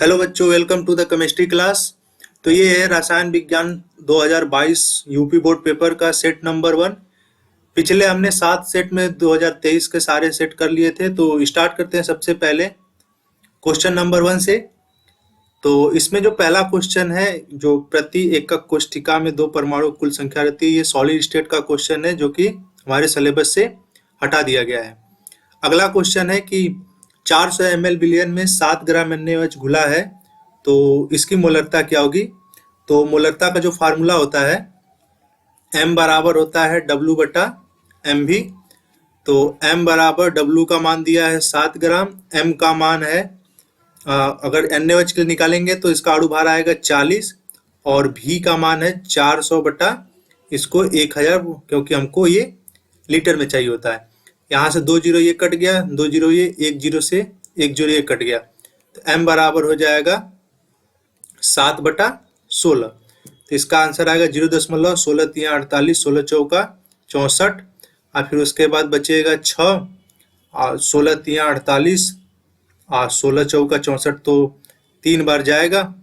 Hello बच्चों, welcome to the chemistry class. तो ये है रसायन विज्ञान 2022 यूपी बोर्ड पेपर का सेट नंबर 1। पिछले हमने 7 सेट में 2023 के सारे सेट कर लिए थे। तो स्टार्ट करते हैं सबसे पहले क्वेश्चन नंबर 1 से। तो इसमें जो पहला क्वेश्चन है, जो प्रति एकक कोष्ठिका में 2 परमाणु कुल संख्या रहती है, ये सॉलिड स्टेट का क्वेश्चन है जो कि हमारे सिलेबस से हटा दिया गया है। अगला क्वेश्चन है कि 400 ml विलयन में 7 ग्राम NaOH घुला है, तो इसकी मोलरता क्या होगी। तो मोलरता का जो फार्मूला होता है, M बराबर होता है W बटा MV। तो M बराबर W का मान दिया है 7 ग्राम, M का मान है अगर NaOH के लिए निकालेंगे तो इसका अणु भार आएगा 40 और V का मान है 400 बटा इसको 1000, क्योंकि हमको ये लीटर में चाहिए होता है। यहाँ से 2 जीरो ये कट गया, 2 जीरो ये, 1 जीरो से 1 जीरो ये कट गया, तो M बराबर हो जाएगा 7 बटा 16। तो इसका आंसर आएगा 0.16 3 48 16 चौका 64 और फिर उसके बाद बचेगा 6 और 16 3 48 और 16 चौका 64, तो 3 बार जाएगा,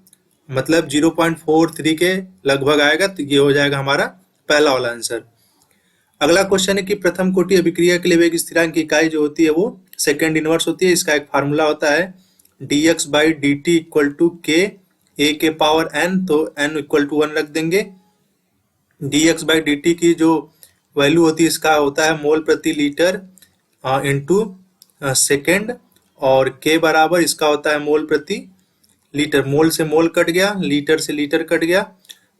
मतलब 0.43 के लगभग आएगा। तो ये हो जाएगा हमारा पहला वाला आंसर। अगला क्वेश्चन है कि प्रथम कोटि अभिक्रिया के लिए वेग स्थिरांक की इकाई जो होती है वो सेकेंड इनवर्स होती है। इसका एक फार्मूला होता है dx by D T equal to K A के पावर n, तो n इक्वल टू 1 रख देंगे। dx बाई डी टी की जो वैल्यू होती है इसका होता है मोल प्रति लीटर इंटू सेकेंड, और k बराबर इसका होता है मोल प्रति लीटर। मोल से मोल कट गया, लीटर से लीटर कट गया,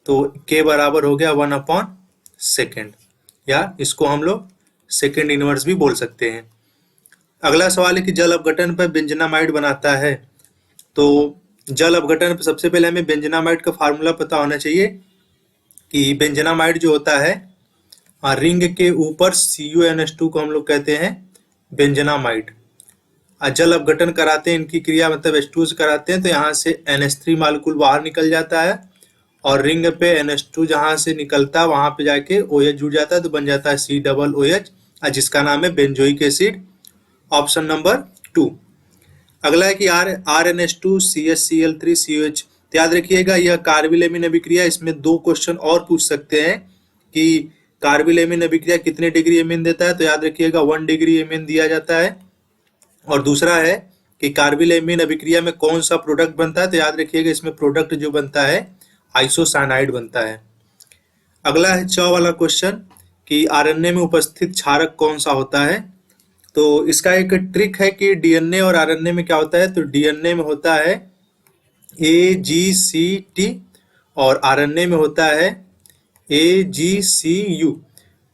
तो k बराबर हो गया 1/सेकेंड, या इसको हम लोग सेकेंड इनवर्स भी बोल सकते हैं। अगला सवाल है कि जल अपघटन पर बेंजनामाइड बनाता है। तो जल अपघटन पर सबसे पहले हमें बेंजनामाइड का फार्मूला पता होना चाहिए कि बेंजनामाइड जो होता है रिंग के ऊपर CuNH2 को हम लोग कहते हैं बेंजनामाइड। जल अपघटन कराते हैं, इनकी क्रिया मतलब H2 से कराते हैं, तो यहाँ से NH3 मालिक्यूल बाहर निकल जाता है और रिंग पे NH2 जहां से निकलता है वहां पे जाके OH जुड़ जाता है, तो बन जाता है COOH, जिसका नाम है बेंजोइक एसिड, ऑप्शन नंबर 2। अगला है कि RNH2 CHCl3 COH। तो याद रखिएगा यह कार्बिल-एमीन अभिक्रिया, इसमें 2 क्वेश्चन और पूछ सकते हैं कि कार्बिल-एमीन अभिक्रिया कितने डिग्री एमीन देता है। तो याद रखिएगा 1 डिग्री एमीन दिया जाता है। और दूसरा है कि कार्बिल-एमीन अभिक्रिया में कौन सा प्रोडक्ट बनता है। तो याद रखिएगा इसमें प्रोडक्ट जो बनता है आइसोसाइनाइड बनता है। अगला है 6 वाला क्वेश्चन कि आरएनए में उपस्थित क्षारक कौन सा होता है। तो इसका एक ट्रिक है कि डीएनए और आरएनए में क्या होता है। तो डीएनए में होता है AGCT और आरएनए में होता है AGCU।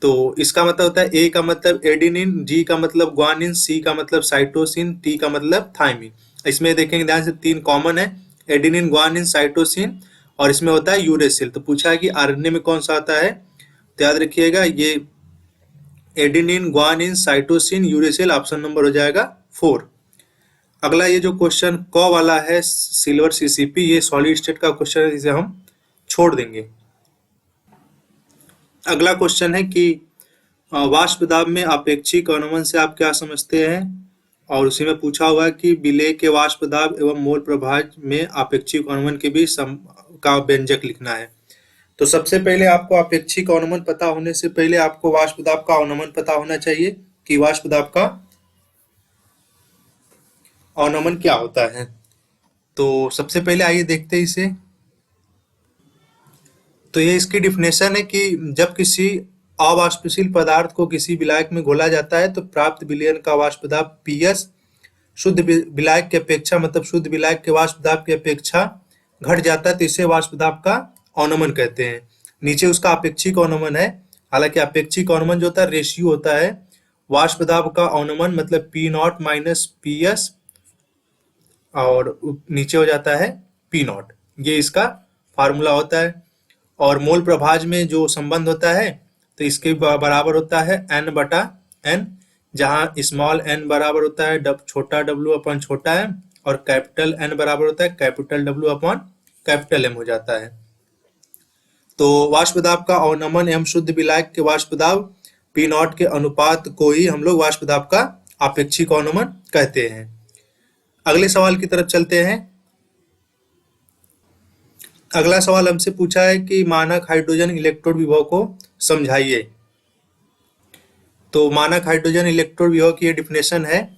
तो इसका मतलब होता है A का मतलब एडिनिन, G का मतलब ग्वानिन, C का मतलब साइटोसिन, T का मतलब थाइमिन। इसमें देखेंगे ध्यान से 3 कॉमन है, एडिनिन, ग्वानिन, साइटोसिन, और इसमें होता है यूरेसिल। तो पूछा है कि आरएनए में कौन सा आता है। तो याद रखिएगा ये adenine, guanine, cytosine, uracil, option number हो जाएगा 4। अगला ये जो क्वेश्चन क वाला है सिल्वर CCP, ये सॉलिड स्टेट का क्वेश्चन है, जिसे हम छोड़ देंगे। अगला क्वेश्चन है कि वाष्प दाब में अपेक्षिक अनुमान से आप क्या समझते हैं, और उसी में पूछा हुआ है कि विलेय के वाष्प दाब एवं मोल प्रभाज में अपेक्षिक अनुमान के बीच का व्यंजक लिखना है। तो सबसे पहले आपको अपेक्षिक अनुमान पता होने से पहले आपको वाष्प दाब का अनुमान पता होना चाहिए कि वाष्प दाब का अनुमान क्या होता है। तो सबसे पहले आइए देखते हैं इसे। तो ये इसकी डिफिनेशन है कि जब किसी अवाष्पशील पदार्थ को किसी विलायक में घोला जाता है तो प्राप्त विलयन का वाष्प दाब PS शुद्ध विलायक की अपेक्षा, मतलब शुद्ध विलायक के वाष्प दाब की अपेक्षा घट जाता है, तो इसे वाष्प दाब का अनुमान कहते हैं। नीचे उसका अपेक्षिक अनुमान है। हालांकि अपेक्षिक अनुमान जो होता है रेशियो होता है, वाष्प दाब का अनुमान मतलब P0 माइनस PS और नीचे हो जाता है P0। ये इसका फार्मूला होता है। और मोल प्रभाज में जो संबंध होता है तो इसके बराबर होता है N बटा N, जहां स्मॉल n बराबर होता है छोटा W अपॉन छोटा m, और कैपिटल N बराबर होता है capital W upon capital M हो जाता है। तो वाष्प दाब का अवनमन एवं शुद्ध विलायक के वाष्प दाब P0 के अनुपात को ही हम लोग वाष्प दाब का अपेक्षिक अवनमन कहते हैं। अगले सवाल की तरफ चलते हैं। अगला सवाल हमसे पूछा है कि मानक हाइड्रोजन इलेक्ट्रोड विभव को समझाइए। तो मानक हाइड्रोजन इलेक्ट्रोड विभव की ये डिफिनेशन है,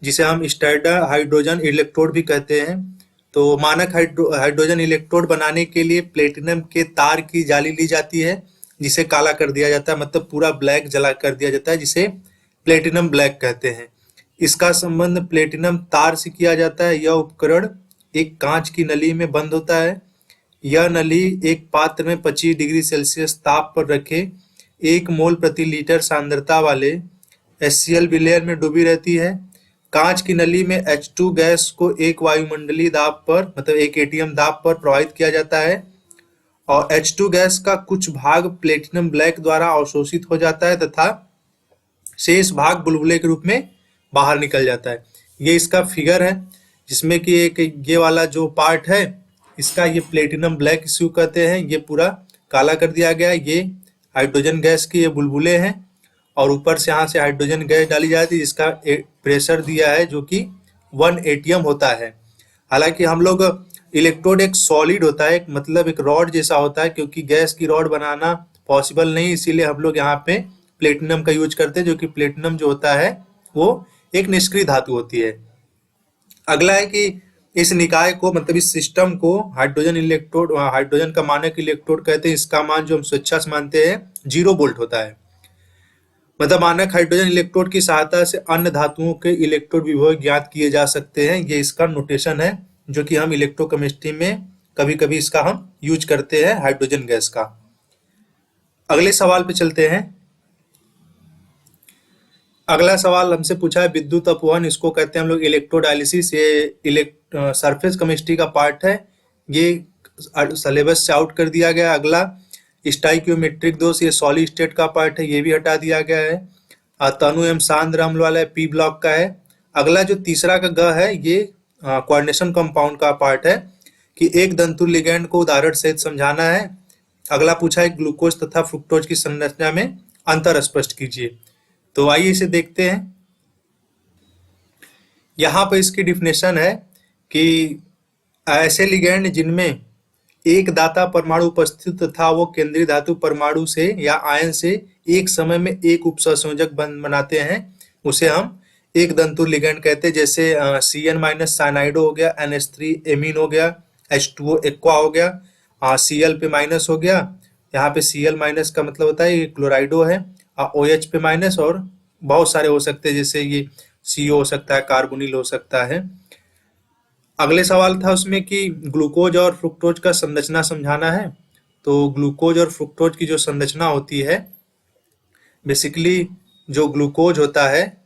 जिसे हम स्टैंडर्ड हाइड्रोजन इलेक्ट्रोड भी कहते हैं। तो मानक हाइड्रोजन इलेक्ट्रोड बनाने के लिए प्लेटिनम के तार की जाली ली जाती है, जिसे काला कर दिया जाता है, मतलब पूरा ब्लैक जला कर दिया जाता है, जिसे प्लेटिनम ब्लैक कहते हैं। इसका संबंध प्लेटिनम तार से किया जाता है। यह उपकरण एक कांच की नली में बंद होता है। यह नली एक पात्र में 25 डिग्री सेल्सियस ताप पर रखे 1 मोल प्रति लीटर सांद्रता वाले HCl विलेयर में डूबी रहती है। कांच की नली में H2 गैस को एक वायुमंडलीय दाब पर, मतलब 1 atm दाब पर प्रवाहित किया जाता है, और H2 गैस का कुछ भाग प्लेटिनम ब्लैक द्वारा अवशोषित हो जाता है तथा शेष भाग बुलबुले के रूप में बाहर निकल जाता है। ये इसका फिगर है, जिसमें कि एक ये वाला जो पार्ट है इसका ये प्लेटिनम ब्लैक इश्यू कहते हैं। ये पूरा काला कर दिया गया है। ये हाइड्रोजन गैस के ये बुलबुले हैं, और ऊपर से यहाँ से हाइड्रोजन गैस डाली जाती है, जिसका प्रेशर दिया है जो कि 1 atm होता है। हालांकि हम लोग इलेक्ट्रोड एक सॉलिड होता है, मतलब एक रॉड जैसा होता है, क्योंकि गैस की रॉड बनाना पॉसिबल नहीं, इसीलिए हम लोग यहाँ पे प्लेटिनम का यूज करते हैं, जो कि प्लेटिनम जो होता है वो एक निष्क्रिय धातु होती है। अगला है कि इस निकाय को, मतलब इस सिस्टम को हाइड्रोजन इलेक्ट्रोड, हाइड्रोजन का मानक इलेक्ट्रोड कहते हैं। इसका मान जो हम स्वेच्छा से मानते हैं 0 वोल्ट होता है। मतलब मानक हाइड्रोजन इलेक्ट्रोड की सहायता से अन्य धातुओं के इलेक्ट्रोड विभव ज्ञात किए जा सकते हैं। ये इसका नोटेशन है, जो कि हम इलेक्ट्रोकेमिस्ट्री में कभी कभी इसका हम यूज करते हैं हाइड्रोजन गैस का। अगले सवाल पे चलते हैं। अगला सवाल हमसे पूछा है विद्युत अपवहन, इसको कहते हैं हम लोग इलेक्ट्रोडायलिसिस। ये सरफेस केमिस्ट्री का पार्ट है, ये सिलेबस से आउट कर दिया गया। अगला स्टाइकियोमेट्रिक दोष, ये सॉलिड स्टेट का पार्ट है, ये भी हटा दिया गया है। तनु एवं सांद्र अम्ल वाला है, पी ब्लॉक का है। अगला जो तीसरा का ग है, ये कोऑर्डिनेशन कंपाउंड का पार्ट है, कि एक दंतु लिगैंड को उदाहरण सहित समझाना है। अगला पूछा है ग्लूकोज तथा फ्रुक्टोज की संरचना में अंतर स्पष्ट कीजिए। तो आइए इसे देखते हैं। यहाँ पर इसकी डिफिनेशन है कि ऐसे लिगैंड जिनमें एक दाता परमाणु उपस्थित तथा वो केंद्रीय धातु परमाणु से या आयन से एक समय में एक उपसंयोजक बनाते हैं, उसे हम एक दंतु लिगैंड कहते हैं। जैसे Cn- साइनाइडो हो गया, NH3 एमीन हो गया, H2O एक्वा हो गया, Cl पे माइनस हो गया। यहाँ पे Cl- का मतलब होता है ये क्लोराइडो है, OH पे माइनस, और बहुत सारे हो सकते हैं, जैसे ये CO हो सकता है, कार्बोनिल हो सकता है। अगले सवाल था उसमें कि ग्लूकोज और फ्रुक्टोज का संरचना समझाना है। तो ग्लूकोज और फ्रुक्टोज की जो संरचना होती है, बेसिकली जो ग्लूकोज होता है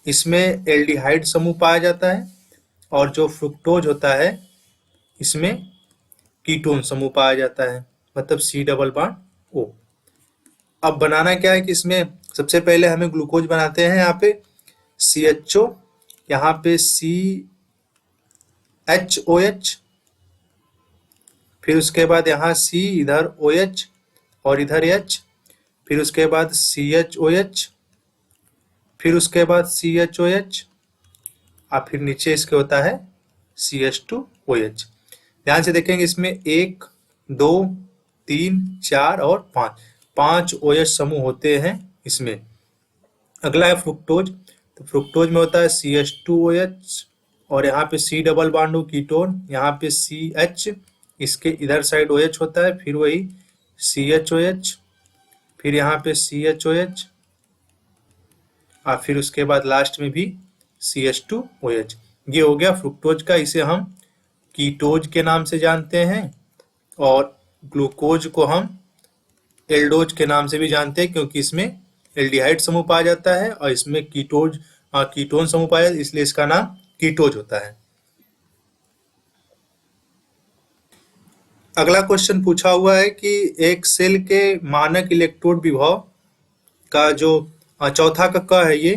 इसमें एल्डिहाइड समूह पाया जाता है, और जो फ्रुक्टोज होता है इसमें कीटोन समूह पाया जाता है, मतलब C+O। अब बनाना क्या है कि इसमें सबसे पहले हमें ग्लूकोज बनाते हैं। यहाँ पे CHO, यहाँ पे CHOH, फिर उसके बाद यहाँ C, इधर OH और इधर H, फिर उसके बाद CHOH, फिर उसके बाद CHOH, और फिर नीचे इसके होता है CH2OH। ध्यान से देखेंगे, इसमें 1, 2, 3, 4 और 5 OH समूह होते हैं इसमें। अगला है फ्रुक्टोज। तो फ्रुक्टोज में होता है CH2OH, और यहाँ पे C डबल बॉन्ड हो कीटोन, यहाँ पे CH, इसके इधर साइड OH होता है, फिर वही CHOH, फिर यहाँ पे CHOH, और फिर उसके बाद लास्ट में भी CH2OH। ये हो गया फ्रुक्टोज का, इसे हम कीटोज के नाम से जानते हैं, और ग्लूकोज को हम एल्डोज के नाम से भी जानते हैं, क्योंकि इसमें एल्डिहाइड समूह पाया जाता है और इसमें कीटोन समूह पाया जाता है, इसलिए इसका नाम कीटोज होता है। अगला क्वेश्चन पूछा हुआ है कि एक सेल के मानक इलेक्ट्रोड विभव का जो चौथा का क है, ये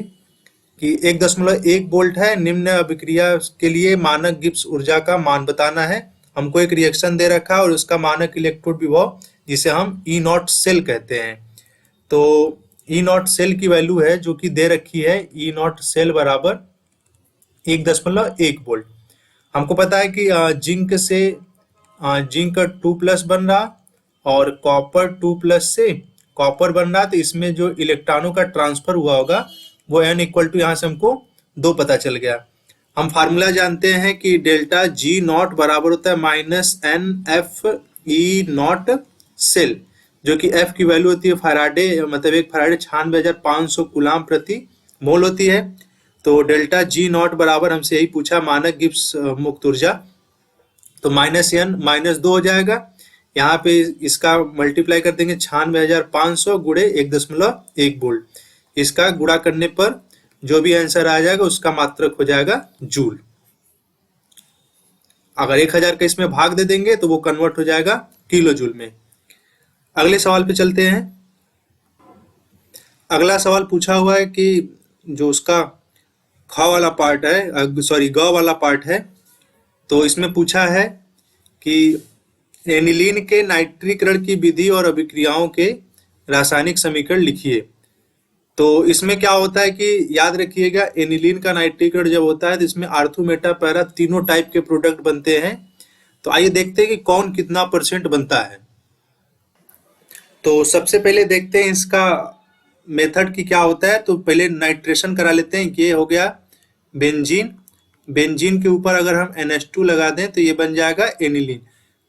कि 1.1 वोल्ट है। निम्न अभिक्रिया के लिए मानक गिब्स ऊर्जा का मान बताना है। हमको एक रिएक्शन दे रखा है और उसका मानक इलेक्ट्रोड विभव, जिसे हम E0 सेल कहते हैं। तो E0 सेल की वैल्यू है जो कि दे रखी है, E0 सेल बराबर 1.1 वोल्ट। हमको पता है कि जिंक से जिंक का 2+ बन रहा और कॉपर 2+ से कॉपर बन रहा, तो इसमें जो इलेक्ट्रॉनों का ट्रांसफर हुआ होगा वो n इक्वल टू यहाँ से हमको 2 पता चल गया। हम फार्मूला जानते हैं कि डेल्टा G नॉट बराबर होता है -NF E0 सेल, जो कि F की वैल्यू होती है फैराडे, मतलब एक फैराडे 96,500 कूलाम प्रति मोल होती है। तो डेल्टा G नॉट बराबर हमसे यही पूछा, मानक गिब्स मुक्त ऊर्जा, तो -n -2 हो जाएगा। यहाँ पे इसका मल्टीप्लाई कर देंगे 96,500 गुणे 1.1 वोल्ट। इसका गुणा करने पर जो भी आंसर आ जाएगा उसका मात्रक हो जाएगा जूल। अगर 1000 का इसमें भाग दे देंगे तो वो कन्वर्ट हो जाएगा किलो जूल में। अगले सवाल पे चलते हैं। अगला सवाल पूछा हुआ है कि जो उसका ख वाला पार्ट है, सॉरी ग वाला पार्ट है, तो इसमें पूछा है कि एनिलीन के नाइट्रीकरण की विधि और अभिक्रियाओं के रासायनिक समीकरण लिखिए। तो इसमें क्या होता है कि याद रखिएगा, एनिलीन का नाइट्रीकरण जब होता है तो इसमें आर्थो, मेटा, पैरा तीनों टाइप के प्रोडक्ट बनते हैं। तो आइए देखते हैं कि कौन कितना % बनता है। तो सबसे पहले देखते हैं इसका मेथड की क्या होता है। तो पहले नाइट्रेशन करा लेते हैं। ये हो गया बेंजीन, बेंजीन के ऊपर अगर हम NH2 लगा दें तो ये बन जाएगा एनिलीन।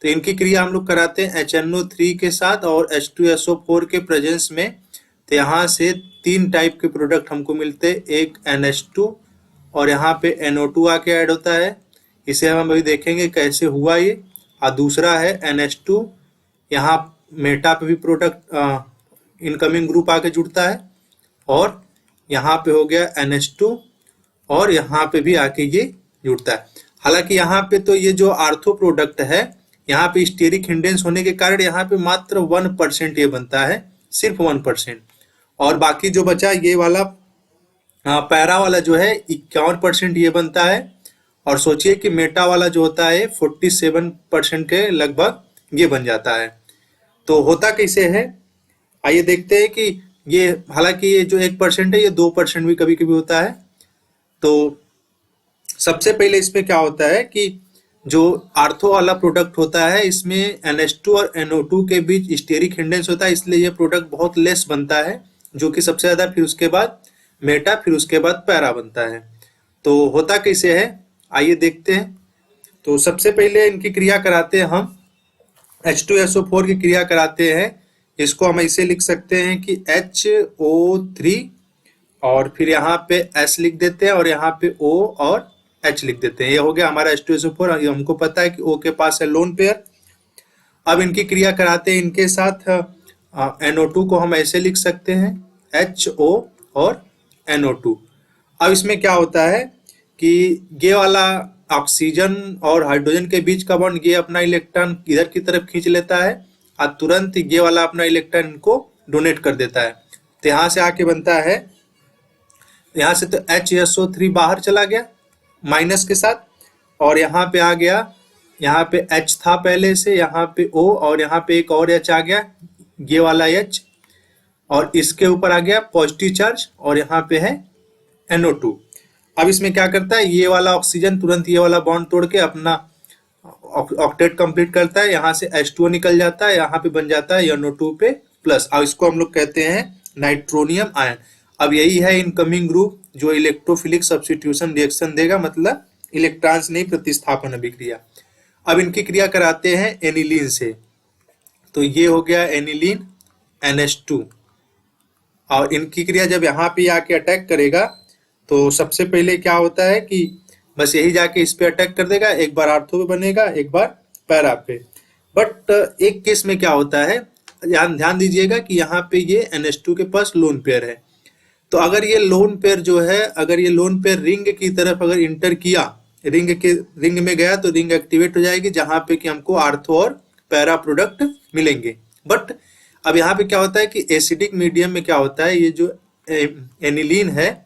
तो इनकी क्रिया हम लोग कराते हैं HNO3 के साथ और H2SO4 के प्रेजेंस में। तो यहाँ से 3 टाइप के प्रोडक्ट हमको मिलते हैं, एक NH2 और यहाँ पे NO2 आके ऐड होता है। इसे हम अभी देखेंगे कैसे हुआ ये। और दूसरा है NH2, यहाँ मेटा पे भी प्रोडक्ट इनकमिंग ग्रुप आके जुड़ता है, और यहाँ पे हो गया NH2 और यहाँ पे भी आके ये जुड़ता है। हालांकि यहाँ पे तो ये जो आर्थो प्रोडक्ट है, यहाँ पे स्टेरिक हिंडेंस होने के कारण यहाँ पे मात्र 1% ये बनता है, सिर्फ 1%। और बाकी जो बचा ये वाला पैरा वाला जो है 51% ये बनता है। और सोचिए कि मेटा वाला जो होता है 47% के लगभग ये बन जाता है। तो होता कैसे है, आइए देखते हैं कि ये, हालांकि ये जो 1% है ये 2% भी कभी कभी होता है। तो सबसे पहले इसमें क्या होता है कि जो आर्थो वाला प्रोडक्ट होता है इसमें NH2 और NO2 के बीच स्टेरिक हिंडेंस होता है, इसलिए ये प्रोडक्ट बहुत लेस बनता है, जो कि सबसे ज्यादा, फिर उसके बाद मेटा, फिर उसके बाद पैरा बनता है। तो होता कैसे है आइए देखते हैं। तो सबसे पहले इनकी क्रिया कराते हैं हम, H2SO4 की क्रिया कराते हैं। इसको हम ऐसे लिख सकते हैं कि HO3 और फिर यहाँ पे S लिख देते हैं और यहाँ पे O और H लिख देते हैं। ये हो गया हमारा H2SO4। हमको पता है कि O के पास है लोन पेयर। अब इनकी क्रिया कराते हैं, इनके साथ NO2 को हम ऐसे लिख सकते हैं HO और NO2। अब इसमें क्या होता है कि ये वाला ऑक्सीजन और हाइड्रोजन के बीच का बॉन्ड ये अपना इलेक्ट्रॉन इधर की तरफ खींच लेता है और तुरंत ये वाला अपना इलेक्ट्रॉन इनको डोनेट कर देता है। तो यहाँ से आके बनता है, यहाँ से तो HSO3 बाहर चला गया माइनस के साथ, और यहाँ पे आ गया, यहाँ पे H था पहले से, यहाँ पे O और यहाँ पे एक और H आ गया, ये वाला H, और इसके ऊपर आ गया पॉजिटिव चार्ज और यहाँ पे है NO2। अब इसमें क्या करता है, ये वाला ऑक्सीजन तुरंत ये वाला बॉन्ड तोड़ के अपना ऑक्टेट कंप्लीट करता है, यहाँ से H2O निकल जाता है, यहाँ पे बन जाता है NO2 पे प्लस। अब इसको हम लोग कहते हैं नाइट्रोनियम आयन। अब यही है इनकमिंग ग्रुप जो इलेक्ट्रोफिलिक सब्स्टिट्यूशन रिएक्शन देगा, मतलब इलेक्ट्रॉन्स नहीं, प्रतिस्थापन अभिक्रिया। अब इनकी क्रिया कराते हैं एनिलीन से। तो ये हो गया एनिलीन NH2, और इनकी क्रिया जब यहाँ पे आके अटैक करेगा तो सबसे पहले क्या होता है कि बस यही जाके इस पे अटैक कर देगा, एक बार आर्थो पे बनेगा, एक बार पैरा पे। बट एक केस में क्या होता है, ध्यान दीजिएगा कि यहाँ पे ये NH2 के पास लोन पेयर है। तो अगर ये लोन पेयर जो है, अगर ये लोन पेयर रिंग की तरफ अगर इंटर किया, रिंग में गया तो रिंग एक्टिवेट हो जाएगी, जहां पे कि हमको आर्थो और पैरा प्रोडक्ट मिलेंगे। बट अब यहाँ पे क्या होता है कि एसिडिक मीडियम में क्या होता है, ये जो एनिलीन है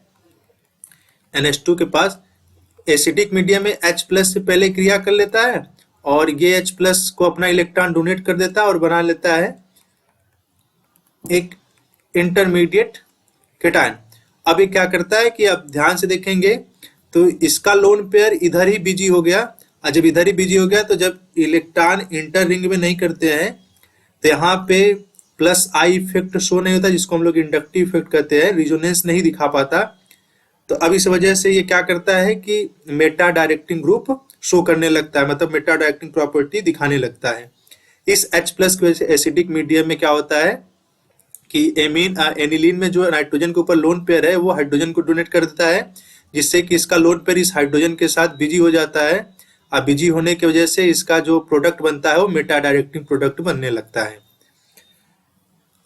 NH2 के पास, एसिडिक मीडियम में H+ से पहले क्रिया कर लेता है और ये H+ को अपना इलेक्ट्रॉन डोनेट कर देता है और बना लेता है एक इंटरमीडिएट केटायन। अब ये क्या करता है कि अब ध्यान से देखेंगे तो इसका लोन पेयर इधर ही बिजी हो गया और जब इधर ही बिजी हो गया तो जब इलेक्ट्रॉन इंटर रिंग में नहीं करते हैं तो यहाँ पे प्लस आई इफेक्ट शो नहीं होता, जिसको हम लोग इंडक्टिव इफेक्ट कहते हैं, रिजोनेंस नहीं दिखा पाता। तो अब इस वजह से ये क्या करता है कि मेटा डायरेक्टिंग ग्रुप शो करने लगता है, मतलब मेटा डायरेक्टिंग प्रॉपर्टी दिखाने लगता है। इस H प्लस की वजह से एसिडिक मीडियम में क्या होता है कि एनिलीन में जो नाइट्रोजन के ऊपर लोन पेयर है वो हाइड्रोजन को डोनेट कर देता है, जिससे कि इसका लोन पेयर इस हाइड्रोजन के साथ बिजी हो जाता है, और बिजी होने की वजह से इसका जो प्रोडक्ट बनता है वो मेटा डायरेक्टिंग प्रोडक्ट बनने लगता है।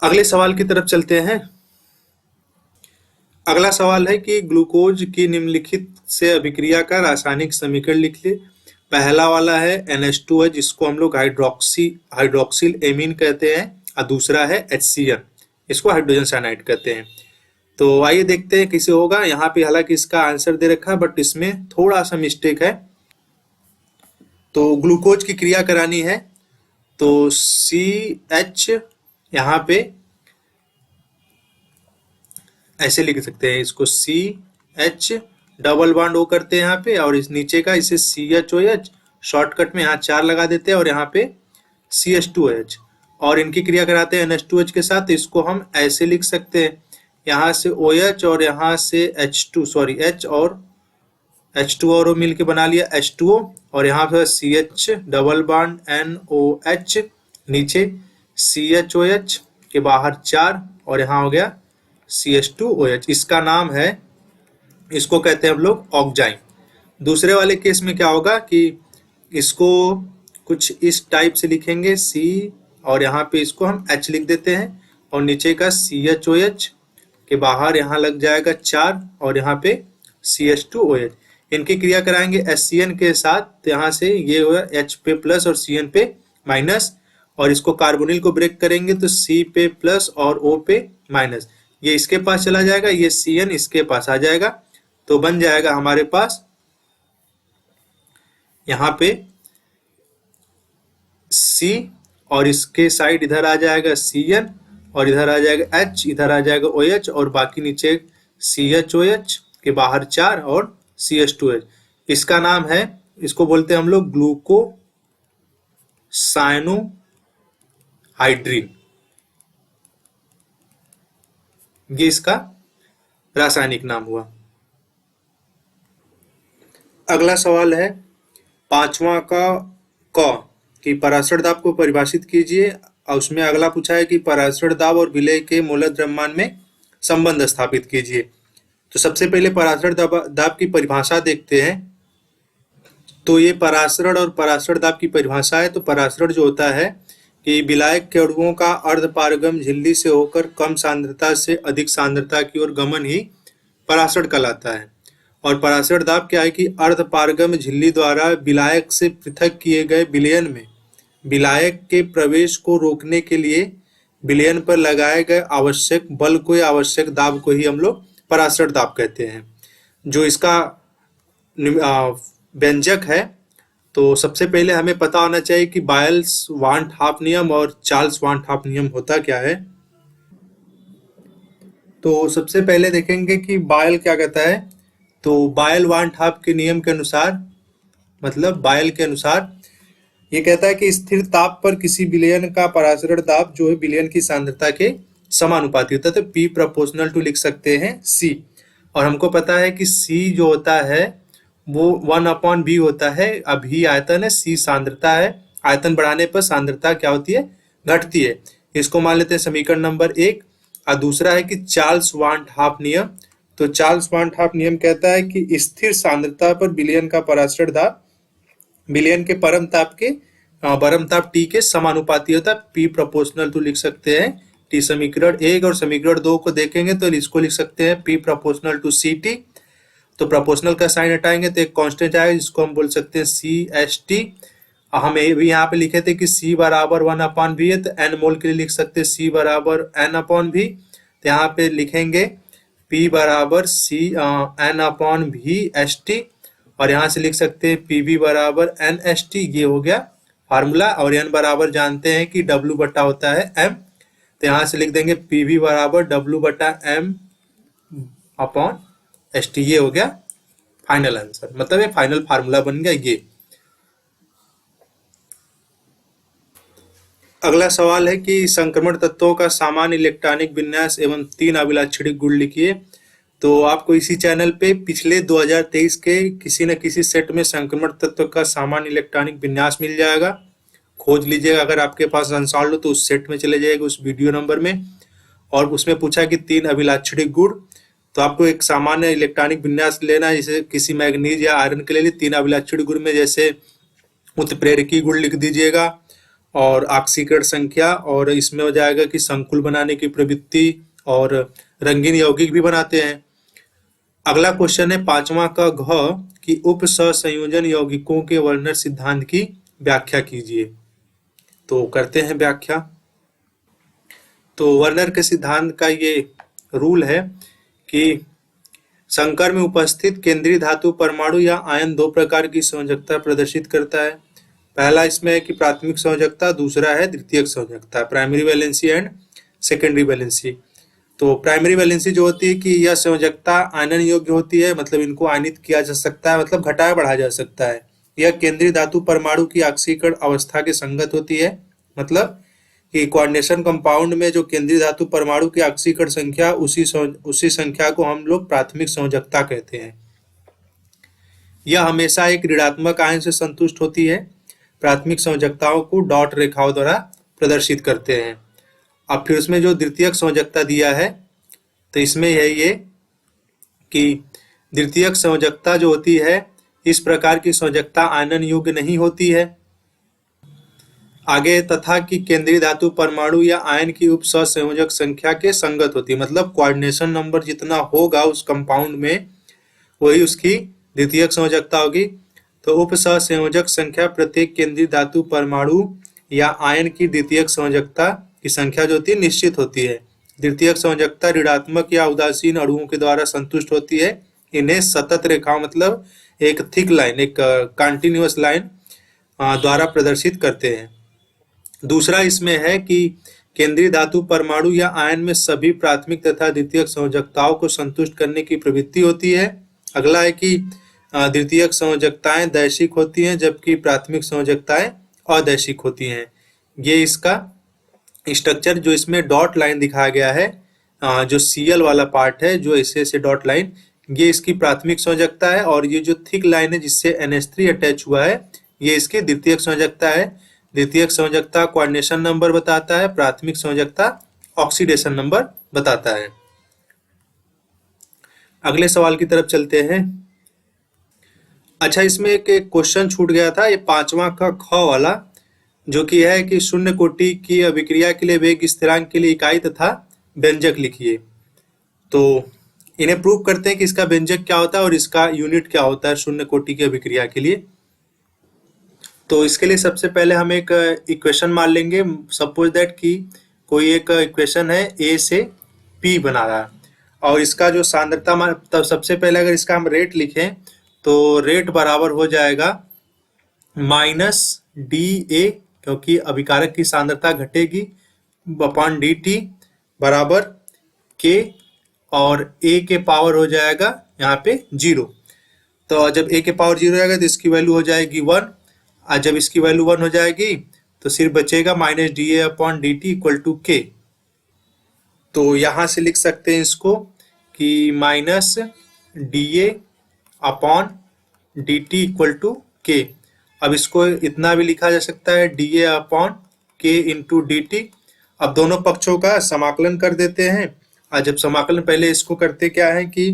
अगले सवाल की तरफ चलते हैं। अगला सवाल है कि ग्लूकोज की निम्नलिखित से अभिक्रिया का रासायनिक समीकरण लिख ले। पहला वाला है NH2 जिसको हम लोग हाइड्रोक्सिल एमीन कहते हैं, और दूसरा है HCN, इसको हाइड्रोजन साइनाइड कहते हैं। तो आइए देखते हैं किसे होगा। यहाँ पे हालांकि इसका आंसर दे रखा है बट इसमें थोड़ा सा मिस्टेक है। तो ग्लूकोज की क्रिया करानी है तो CH यहाँ पे ऐसे लिख सकते हैं, इसको CH डबल बॉन्ड O करते हैं यहाँ पे, और इस नीचे का इसे CHOH शॉर्टकट में यहाँ 4 लगा देते हैं और यहाँ पे CH2OH, और इनकी क्रिया कराते हैं NH2H के साथ। तो इसको हम ऐसे लिख सकते हैं, यहाँ से OH और यहाँ से H और H2 और O मिल के बना लिया H2O, और यहाँ पर CH डबल बॉन्ड NOH, नीचे CHOH के बाहर 4, और यहाँ हो गया CH2OH। इसका नाम है, इसको कहते हैं हम लोग ऑक्जाइम। दूसरे वाले केस में क्या होगा कि इसको कुछ इस टाइप से लिखेंगे C, और यहाँ पे इसको हम H लिख देते हैं, और नीचे का CHOH के बाहर यहाँ लग जाएगा 4, और यहाँ पे CH2OH। इनकी क्रिया कराएंगे HCN के साथ, तो यहाँ से ये होगा H पे प्लस और CN पे माइनस, और इसको कार्बोनिल को ब्रेक करेंगे तो C पे प्लस और O पे माइनस, ये इसके पास चला जाएगा, ये CN इसके पास आ जाएगा। तो बन जाएगा हमारे पास यहाँ पे C, और इसके साइड इधर आ जाएगा CN, और इधर आ जाएगा H, इधर आ जाएगा OH, और बाकी नीचे CHOH के बाहर 4 और CH2H। इसका नाम है, इसको बोलते हैं हम लोग ग्लूको साइनोहाइड्रिन, ये इसका रासायनिक नाम हुआ। अगला सवाल है 5वां का कि पराशर दाब को परिभाषित कीजिए, और उसमें अगला पूछा है कि पराशर दाब और विलेय के मोलर द्रव्यमान में संबंध स्थापित कीजिए। तो सबसे पहले पराशर दाब की परिभाषा देखते हैं। तो ये पराशरण और पराशर दाब की परिभाषा है। तो पराशरण जो होता है कि विलायक के अणुओं का अर्धपारगम झिल्ली से होकर कम सांद्रता से अधिक सांद्रता की ओर गमन ही पराशरण कहलाता है। और पराशर दाब क्या है कि अर्धपारगम झिल्ली द्वारा विलायक से पृथक किए गए विलयन में विलायक के प्रवेश को रोकने के लिए विलयन पर लगाए गए आवश्यक बल को या आवश्यक दाब को ही हम लोग पराशर दाब कहते हैं। जो इसका व्यंजक है, तो सबसे पहले हमें पता होना चाहिए कि बायल्स वान हाफ नियम और चार्ल्स वान हाफ नियम होता क्या है। तो सबसे पहले देखेंगे कि बायल क्या कहता है। तो बायल वान हाफ के नियम के अनुसार, मतलब बायल के अनुसार ये कहता है कि स्थिर ताप पर किसी विलयन का पराशरण दाब जो है विलयन की सांद्रता के समानुपाती होता है। तो P प्रोपोर्शनल टू लिख सकते हैं C, और हमको पता है कि C जो होता है वो 1/V होता है। अभी आयतन है, C सांद्रता है, आयतन बढ़ाने पर सांद्रता क्या होती है, घटती है। इसको मान लेते हैं समीकरण नंबर 1। और दूसरा है कि चार्ल्स वान हाफ नियम। तो चार्ल्स वान हाफ नियम कहता है कि स्थिर सांद्रता पर विलयन का पराशरण दाब विलयन के परम ताप T के समानुपाती होता है। P प्रोपोर्शनल टू लिख सकते हैं T। समीकरण 1 और समीकरण 2 को देखेंगे तो इसको लिख सकते हैं P प्रोपोर्शनल टू CT। तो प्रोपोर्शनल का साइन हटाएंगे तो एक कांस्टेंट आएगा जिसको हम बोल सकते हैं CST। हम भी यहाँ पे लिखे थे कि C बराबर 1/V है, तो N मोल के लिए लिख सकते हैं C बराबर N/V। तो यहाँ पे लिखेंगे P बराबर N/V/ST, और यहाँ से लिख सकते हैं PV बराबर NST। ये हो गया फार्मूला। और N बराबर जानते हैं कि W बटा होता है M, तो यहाँ से लिख देंगे PV बराबर W बटा M/ST। ये हो गया फाइनल आंसर, मतलब ये फाइनल फार्मूला बन गया ये। अगला सवाल है कि संक्रमण तत्वों का सामान्य इलेक्ट्रॉनिक विन्यास एवं 3 अभिलाक्षणिक गुण लिखिए। तो आपको इसी चैनल पे पिछले 2023 के किसी न किसी सेट में संक्रमण तत्व का सामान्य इलेक्ट्रॉनिक विन्यास मिल जाएगा। खोज लीजिएगा, अगर आपके पास अनसॉल्व हो तो उस सेट में चले जाइएगा, उस वीडियो नंबर में। और उसमें पूछा कि 3 अभिलाक्षणिक गुण, तो आपको एक सामान्य इलेक्ट्रॉनिक विन्यास लेना है। जैसे किसी मैग्नीज या आयरन के लिए 3 अभिलाक्षणिक गुण में जैसे उत्प्रेरकी गुण लिख दीजिएगा और ऑक्सीकरण संख्या, और इसमें हो जाएगा कि संकुल बनाने की प्रवृत्ति, और रंगीन यौगिक भी बनाते हैं। अगला क्वेश्चन है 5वां का घ कि उप सहसंयोजन यौगिकों के वर्नर सिद्धांत की व्याख्या कीजिए। तो करते हैं व्याख्या। तो वर्नर के सिद्धांत का ये रूल है कि संकर में उपस्थित केंद्रीय धातु परमाणु या आयन 2 प्रकार की संयोजकता प्रदर्शित करता है। पहला इसमें है कि प्राथमिक संयोजकता, दूसरा है द्वितीयक संयोजकता, primary valency and secondary valency. तो प्राइमरी वैलेंसी जो होती है कि यह संयोजकता आयनन योग्य होती है, मतलब इनको आयनित किया जा सकता है, मतलब घटाया बढ़ाया जा सकता है। यह केंद्रीय धातु परमाणु की ऑक्सीकरण अवस्था के संगत होती है, मतलब कि कोऑर्डिनेशन कंपाउंड में जो केंद्रीय धातु परमाणु की ऑक्सीकरण संख्या, उसी संख्या को हम लोग प्राथमिक संयोजकता कहते हैं। यह हमेशा एक ऋणात्मक आयन से संतुष्ट होती है। प्राथमिक संयोजकताओं को डॉट रेखाओं द्वारा प्रदर्शित करते हैं। अब फिर उसमें जो द्वितीयक संयोजकता दिया है, तो इसमें है ये कि द्वितीयक संयोजकता जो होती है, इस प्रकार की संयोजकता आयनन योग्य नहीं होती है। आगे तथा कि केंद्रीय धातु परमाणु या आयन की उप सहसंयोजक संख्या के संगत होती है, मतलब कोऑर्डिनेशन नंबर जितना होगा उस कंपाउंड में वही उसकी द्वितीयक संयोजकता होगी। तो उप सहसंयोजक संख्या प्रत्येक केंद्रीय धातु परमाणु या आयन की द्वितीयक संयोजकता की संख्या जो होती है निश्चित होती है। द्वितीयक संयोजकता ऋणात्मक या उदासीन अणुओं के द्वारा संतुष्ट होती है। इन्हें सतत रेखाओं, मतलब एक थिक लाइन, एक कंटिन्यूअस लाइन द्वारा प्रदर्शित करते हैं। दूसरा इसमें है कि केंद्रीय धातु परमाणु या आयन में सभी प्राथमिक तथा द्वितीयक संयोजकताओं को संतुष्ट करने की प्रवृत्ति होती है। अगला है कि द्वितीयक संयोजकताएं दैशिक होती हैं, जबकि प्राथमिक संयोजकताएं अदैशिक होती हैं। ये इसका स्ट्रक्चर जो इसमें डॉट लाइन दिखाया गया है, जो Cl वाला पार्ट है, जो ऐसे डॉट लाइन, ये इसकी प्राथमिक संयोजकता है, और ये जो थिक लाइन है जिससे NH3 अटैच हुआ है, ये इसकी द्वितीयक संयोजकता है। द्वितीयक संयोजकता कोऑर्डिनेशन नंबर बताता है, प्राथमिक संयोजकता ऑक्सीडेशन नंबर बताता है। अगले सवाल की तरफ चलते हैं। अच्छा, इसमें एक क्वेश्चन छूट गया था, ये 5वां का ख वाला, जो कि है कि शून्य कोटि की अभिक्रिया के लिए वेग स्थिरांक के लिए इकाई तथा व्यंजक लिखिए। तो इन्हें प्रूव करते हैं कि इसका व्यंजक क्या होता है और इसका यूनिट क्या होता है शून्य कोटि की अभिक्रिया के लिए। तो इसके लिए सबसे पहले हम एक इक्वेशन मान लेंगे। सपोज दैट कि कोई एक इक्वेशन है, ए से पी बना रहा है, और इसका जो सांद्रता मान, तब सबसे पहले अगर इसका हम रेट लिखें तो रेट बराबर हो जाएगा माइनस डी ए, क्योंकि अभिकारक की सांद्रता घटेगी, अपॉन डी टी बराबर के, और ए के पावर हो जाएगा यहाँ पे 0। तो जब ए के पावर 0 आएगा तो इसकी वैल्यू हो जाएगी 1, और जब इसकी वैल्यू 1 हो जाएगी तो सिर्फ बचेगा minus D A upon D T equal to K. तो यहाँ से लिख सकते हैं इसको कि minus D A upon D T equal to K. अब इसको इतना भी लिखा जा सकता है, D A upon K into D T. अब दोनों पक्षों का समाकलन कर देते हैं, और जब समाकलन, पहले इसको करते क्या है कि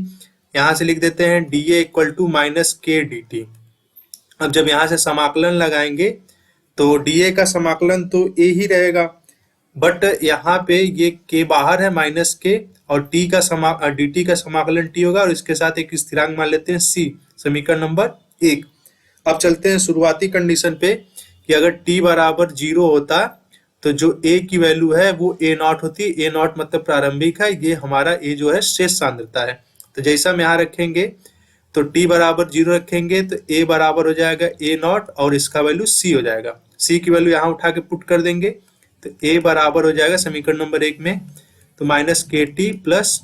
यहाँ से लिख देते हैं D A equal to minus K D T. अब जब यहाँ से समाकलन लगाएंगे तो डी ए का समाकलन तो ए ही रहेगा, बट यहाँ पे ये के बाहर है माइनस के, और टी का डी टी का समाकलन टी होगा, और इसके साथ एक स्थिरांक मान लेते हैं सी, समीकरण नंबर 1। अब चलते हैं शुरुआती कंडीशन पे कि अगर टी बराबर 0 होता तो जो ए की वैल्यू है वो ए नॉट होती। ए नॉट मतलब प्रारंभिक है, ये हमारा ए जो है शेष सांद्रता है। तो जैसा हम यहाँ रखेंगे तो टी बराबर 0 रखेंगे तो ए बराबर हो जाएगा ए नॉट, और इसका वैल्यू सी हो जाएगा। सी की वैल्यू यहाँ उठा के पुट कर देंगे तो ए बराबर हो जाएगा समीकरण नंबर 1 में तो माइनस के टी प्लस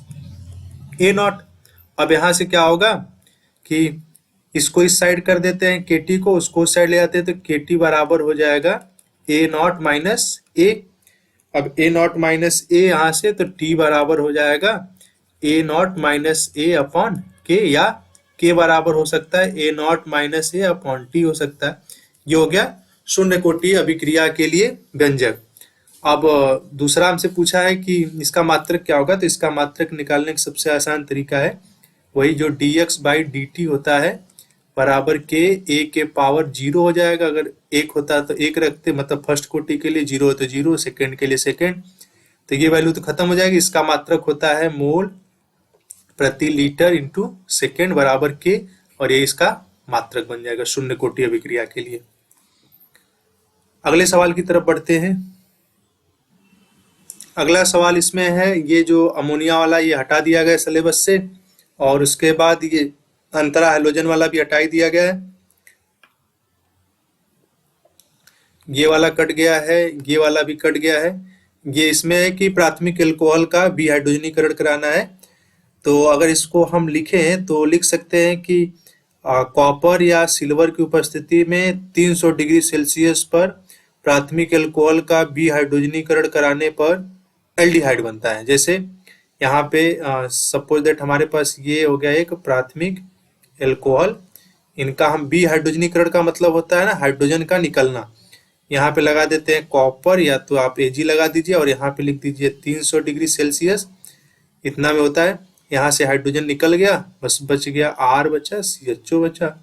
ए नॉट। अब यहाँ से क्या होगा कि इसको इस साइड कर देते हैं, के टी को उसको उस साइड ले आते हैं, तो के टी बराबर हो जाएगा ए नॉट माइनस ए। अब ए नॉट माइनस ए यहाँ से, तो टी बराबर हो जाएगा a naught minus a upon k, या के बराबर हो सकता है a naught minus a upon t हो सकता है। ये हो गया शून्य कोटि अभिक्रिया के लिए व्यंजक। अब दूसरा हमसे पूछा है कि इसका मात्रक क्या होगा, तो इसका मात्रक निकालने का सबसे आसान तरीका है वही जो dx बाई dt होता है बराबर के a के पावर 0 हो जाएगा। अगर एक होता तो एक रखते, मतलब फर्स्ट कोटि के लिए, 0 तो 0, सेकेंड के लिए सेकेंड, तो ये वैल्यू तो खत्म हो जाएगी। इसका मात्रक होता है मोल प्रति लीटर इंटू सेकेंड बराबर के, और ये इसका मात्रक बन जाएगा शून्य कोटि अभिक्रिया के लिए। अगले सवाल की तरफ बढ़ते हैं। अगला सवाल इसमें है, ये जो अमोनिया वाला ये हटा दिया गया सिलेबस से, और उसके बाद ये अंतरा हैलोजन वाला भी हटा दिया गया है। ये वाला कट गया है, ये वाला भी कट गया है। ये इसमें है कि प्राथमिक अल्कोहल का विहाइड्रोजनीकरण कराना है। तो अगर इसको हम लिखें तो लिख सकते हैं कि कॉपर या सिल्वर की उपस्थिति में 300 डिग्री सेल्सियस पर प्राथमिक अल्कोहल का विहाइड्रोजनीकरण कराने पर एल्डिहाइड बनता है। जैसे यहाँ पे सपोज दैट हमारे पास ये हो गया एक प्राथमिक अल्कोहल, इनका हम विहाइड्रोजनीकरण का मतलब होता है ना हाइड्रोजन का निकलना। यहाँ पे लगा देते हैं कॉपर, या तो आप Ag लगा दीजिए और यहाँ पे लिख दीजिए 300 डिग्री सेल्सियस, इतना में होता है। यहाँ से हाइड्रोजन निकल गया, बस बच गया R बचा, CHO बचा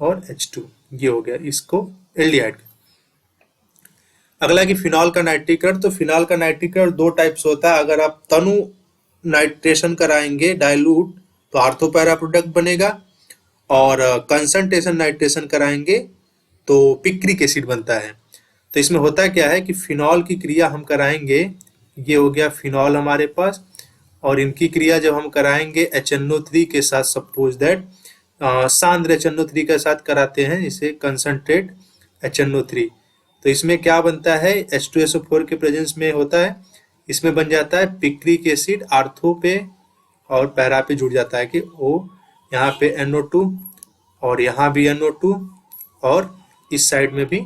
और H2, ये हो गया इसको एल्डिहाइड। अगला कि फिनॉल का नाइट्रीकरण। तो फिनॉल का नाइट्रीकरण दो टाइप्स होता है। अगर आप तनु नाइट्रेशन कराएंगे डाइल्यूट तो आर्थो पैरा प्रोडक्ट बनेगा, और कंसंट्रेशन नाइट्रेशन कराएंगे तो पिक्रिक एसिड बनता है। तो इसमें होता क्या है कि फिनॉल की क्रिया हम कराएंगे, ये हो गया फिनॉल हमारे पास, और इनकी क्रिया जब हम कराएंगे HNO3 के साथ, सपोज दैट सांद्र HNO3 के साथ कराते हैं, इसे कंसंट्रेट HNO3, तो इसमें क्या बनता है, H2SO4 के प्रेजेंस में होता है, इसमें बन जाता है पिक्रिक एसिड, आर्थो पे और पैरा पे जुड़ जाता है कि O, यहाँ पे NO2 और यहाँ भी NO2 और इस साइड में भी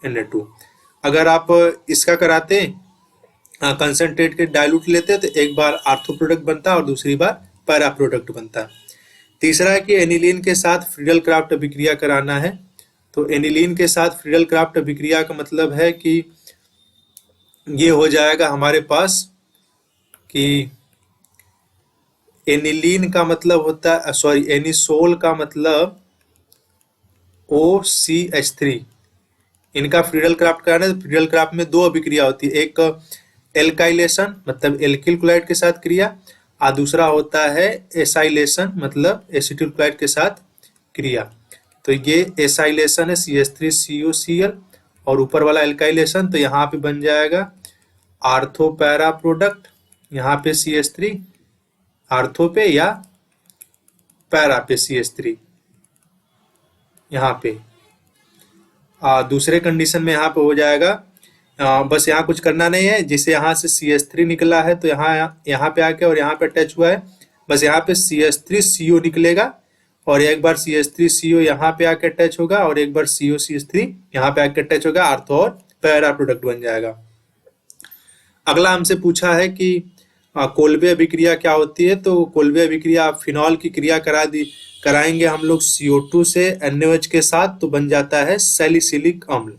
Na2। अगर आप इसका कराते कंसंट्रेट के डाइल्यूट लेते तो एक बार आर्थो प्रोडक्ट बनता और दूसरी बार पैरा प्रोडक्ट बनता। तीसरा है कि एनिलीन के साथ फ्रीडल क्राफ्ट अभिक्रिया कराना है। तो एनिलीन के साथ फ्रीडल क्राफ्ट अभिक्रिया का मतलब है कि ये हो जाएगा हमारे पास कि एनिलीन का मतलब होता है, सॉरी एनिसोल का मतलब OCH3, इनका फ्रीडल क्राफ्ट कराना है। तो फ्रीडल क्राफ्ट में दो अभिक्रिया होती है, एक एल्काइलेशन मतलब एल्किल क्लोराइड के साथ क्रिया, और दूसरा होता है एसाइलेशन मतलब एसिटिल क्लोराइड के साथ क्रिया। तो ये एसाइलेशन है CH3COCl, और ऊपर वाला एल्काइलेशन, तो यहाँ पे बन जाएगा आर्थो पैरा प्रोडक्ट, यहाँ पे CH3 आर्थो पे या पैरा पे CH3 यहाँ पे। दूसरे कंडीशन में यहाँ पे हो जाएगा, बस यहाँ कुछ करना नहीं है, जिसे यहाँ से CH3 निकला है तो यहाँ पे आके और यहाँ पे अटैच हुआ है, बस यहाँ पे CH3CO निकलेगा, और एक बार CH3CO यहाँ पे आके अटैच होगा, और एक बार COCH3 यहाँ पे आके अटैच होगा, आर्थो और पैरा प्रोडक्ट बन जाएगा। अगला हमसे पूछा है कि कोल्बे अभिक्रिया क्या होती है। तो कोल्बे अभिक्रिया फिनॉल की क्रिया कराएंगे हम लोग CO2 से NaOH के साथ, तो बन जाता है सैलिसिलिक अम्ल।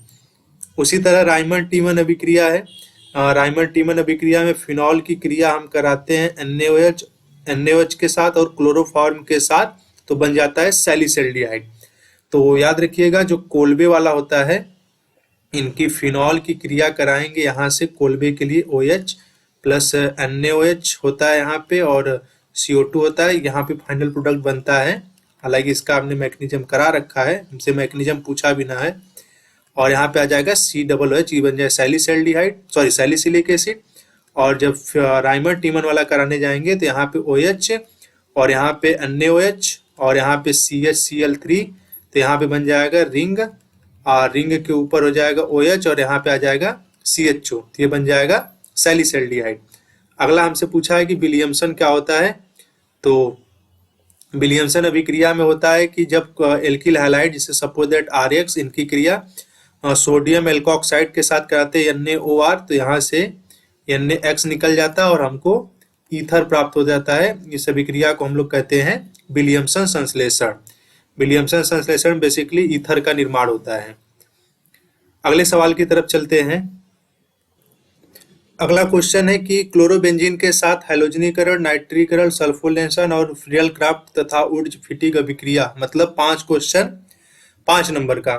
उसी तरह राइमंड टीमन अभिक्रिया है। राइमंड टीमन अभिक्रिया में फिनॉल की क्रिया हम कराते हैं NaOH के साथ और क्लोरोफॉर्म के साथ, तो बन जाता है सैलिसल्डिहाइड। तो याद रखिएगा जो कोल्बे वाला होता है, इनकी फिनॉल की क्रिया कराएंगे यहाँ से, कोल्बे के लिए OH प्लस NaOH होता है यहाँ पे, और CO2 होता है, यहाँ पे फाइनल प्रोडक्ट बनता है। हालांकि इसका आपने मैकेनिज्म करा रखा है, हमसे मैकेनिज्म पूछा भी ना है, और यहाँ पे आ जाएगा COOH, ये बन जाए सैलिसल्डिहाइड, सॉरी सैलिसिलिक एसिड। और जब राइमंड टीमन वाला कराने जाएंगे तो यहाँ पे OH और यहाँ पे NaOH और यहाँ पे CHCl3, तो यहाँ पे बन जाएगा रिंग, और रिंग के ऊपर हो जाएगा OH और यहाँ पे आ जाएगा CHO, तो ये बन जाएगा सैलिसल्डिहाइड। अगला हमसे पूछा है कि विलियमसन क्या होता है। तो विलियमसन अभिक्रिया में होता है कि जब एल्किल हैलाइड, जैसे सपोज दैट RX, इनकी क्रिया सोडियम एल्कोक्साइड के साथ कराते हैं NaOR, तो यहाँ से NaX निकल जाता है और हमको ईथर प्राप्त हो जाता है। इस अभिक्रिया को हम लोग कहते हैं विलियमसन संश्लेषण। विलियमसन संश्लेषण बेसिकली ईथर का निर्माण होता है। अगले सवाल की तरफ चलते हैं। अगला क्वेश्चन है कि क्लोरोबेंजीन के साथ हैलोजनीकरण, नाइट्रीकरण, सल्फोनेशन और फ्रीडल क्राफ्ट तथा उर्ज फिटिक अभिक्रिया, मतलब 5 क्वेश्चन 5 नंबर का।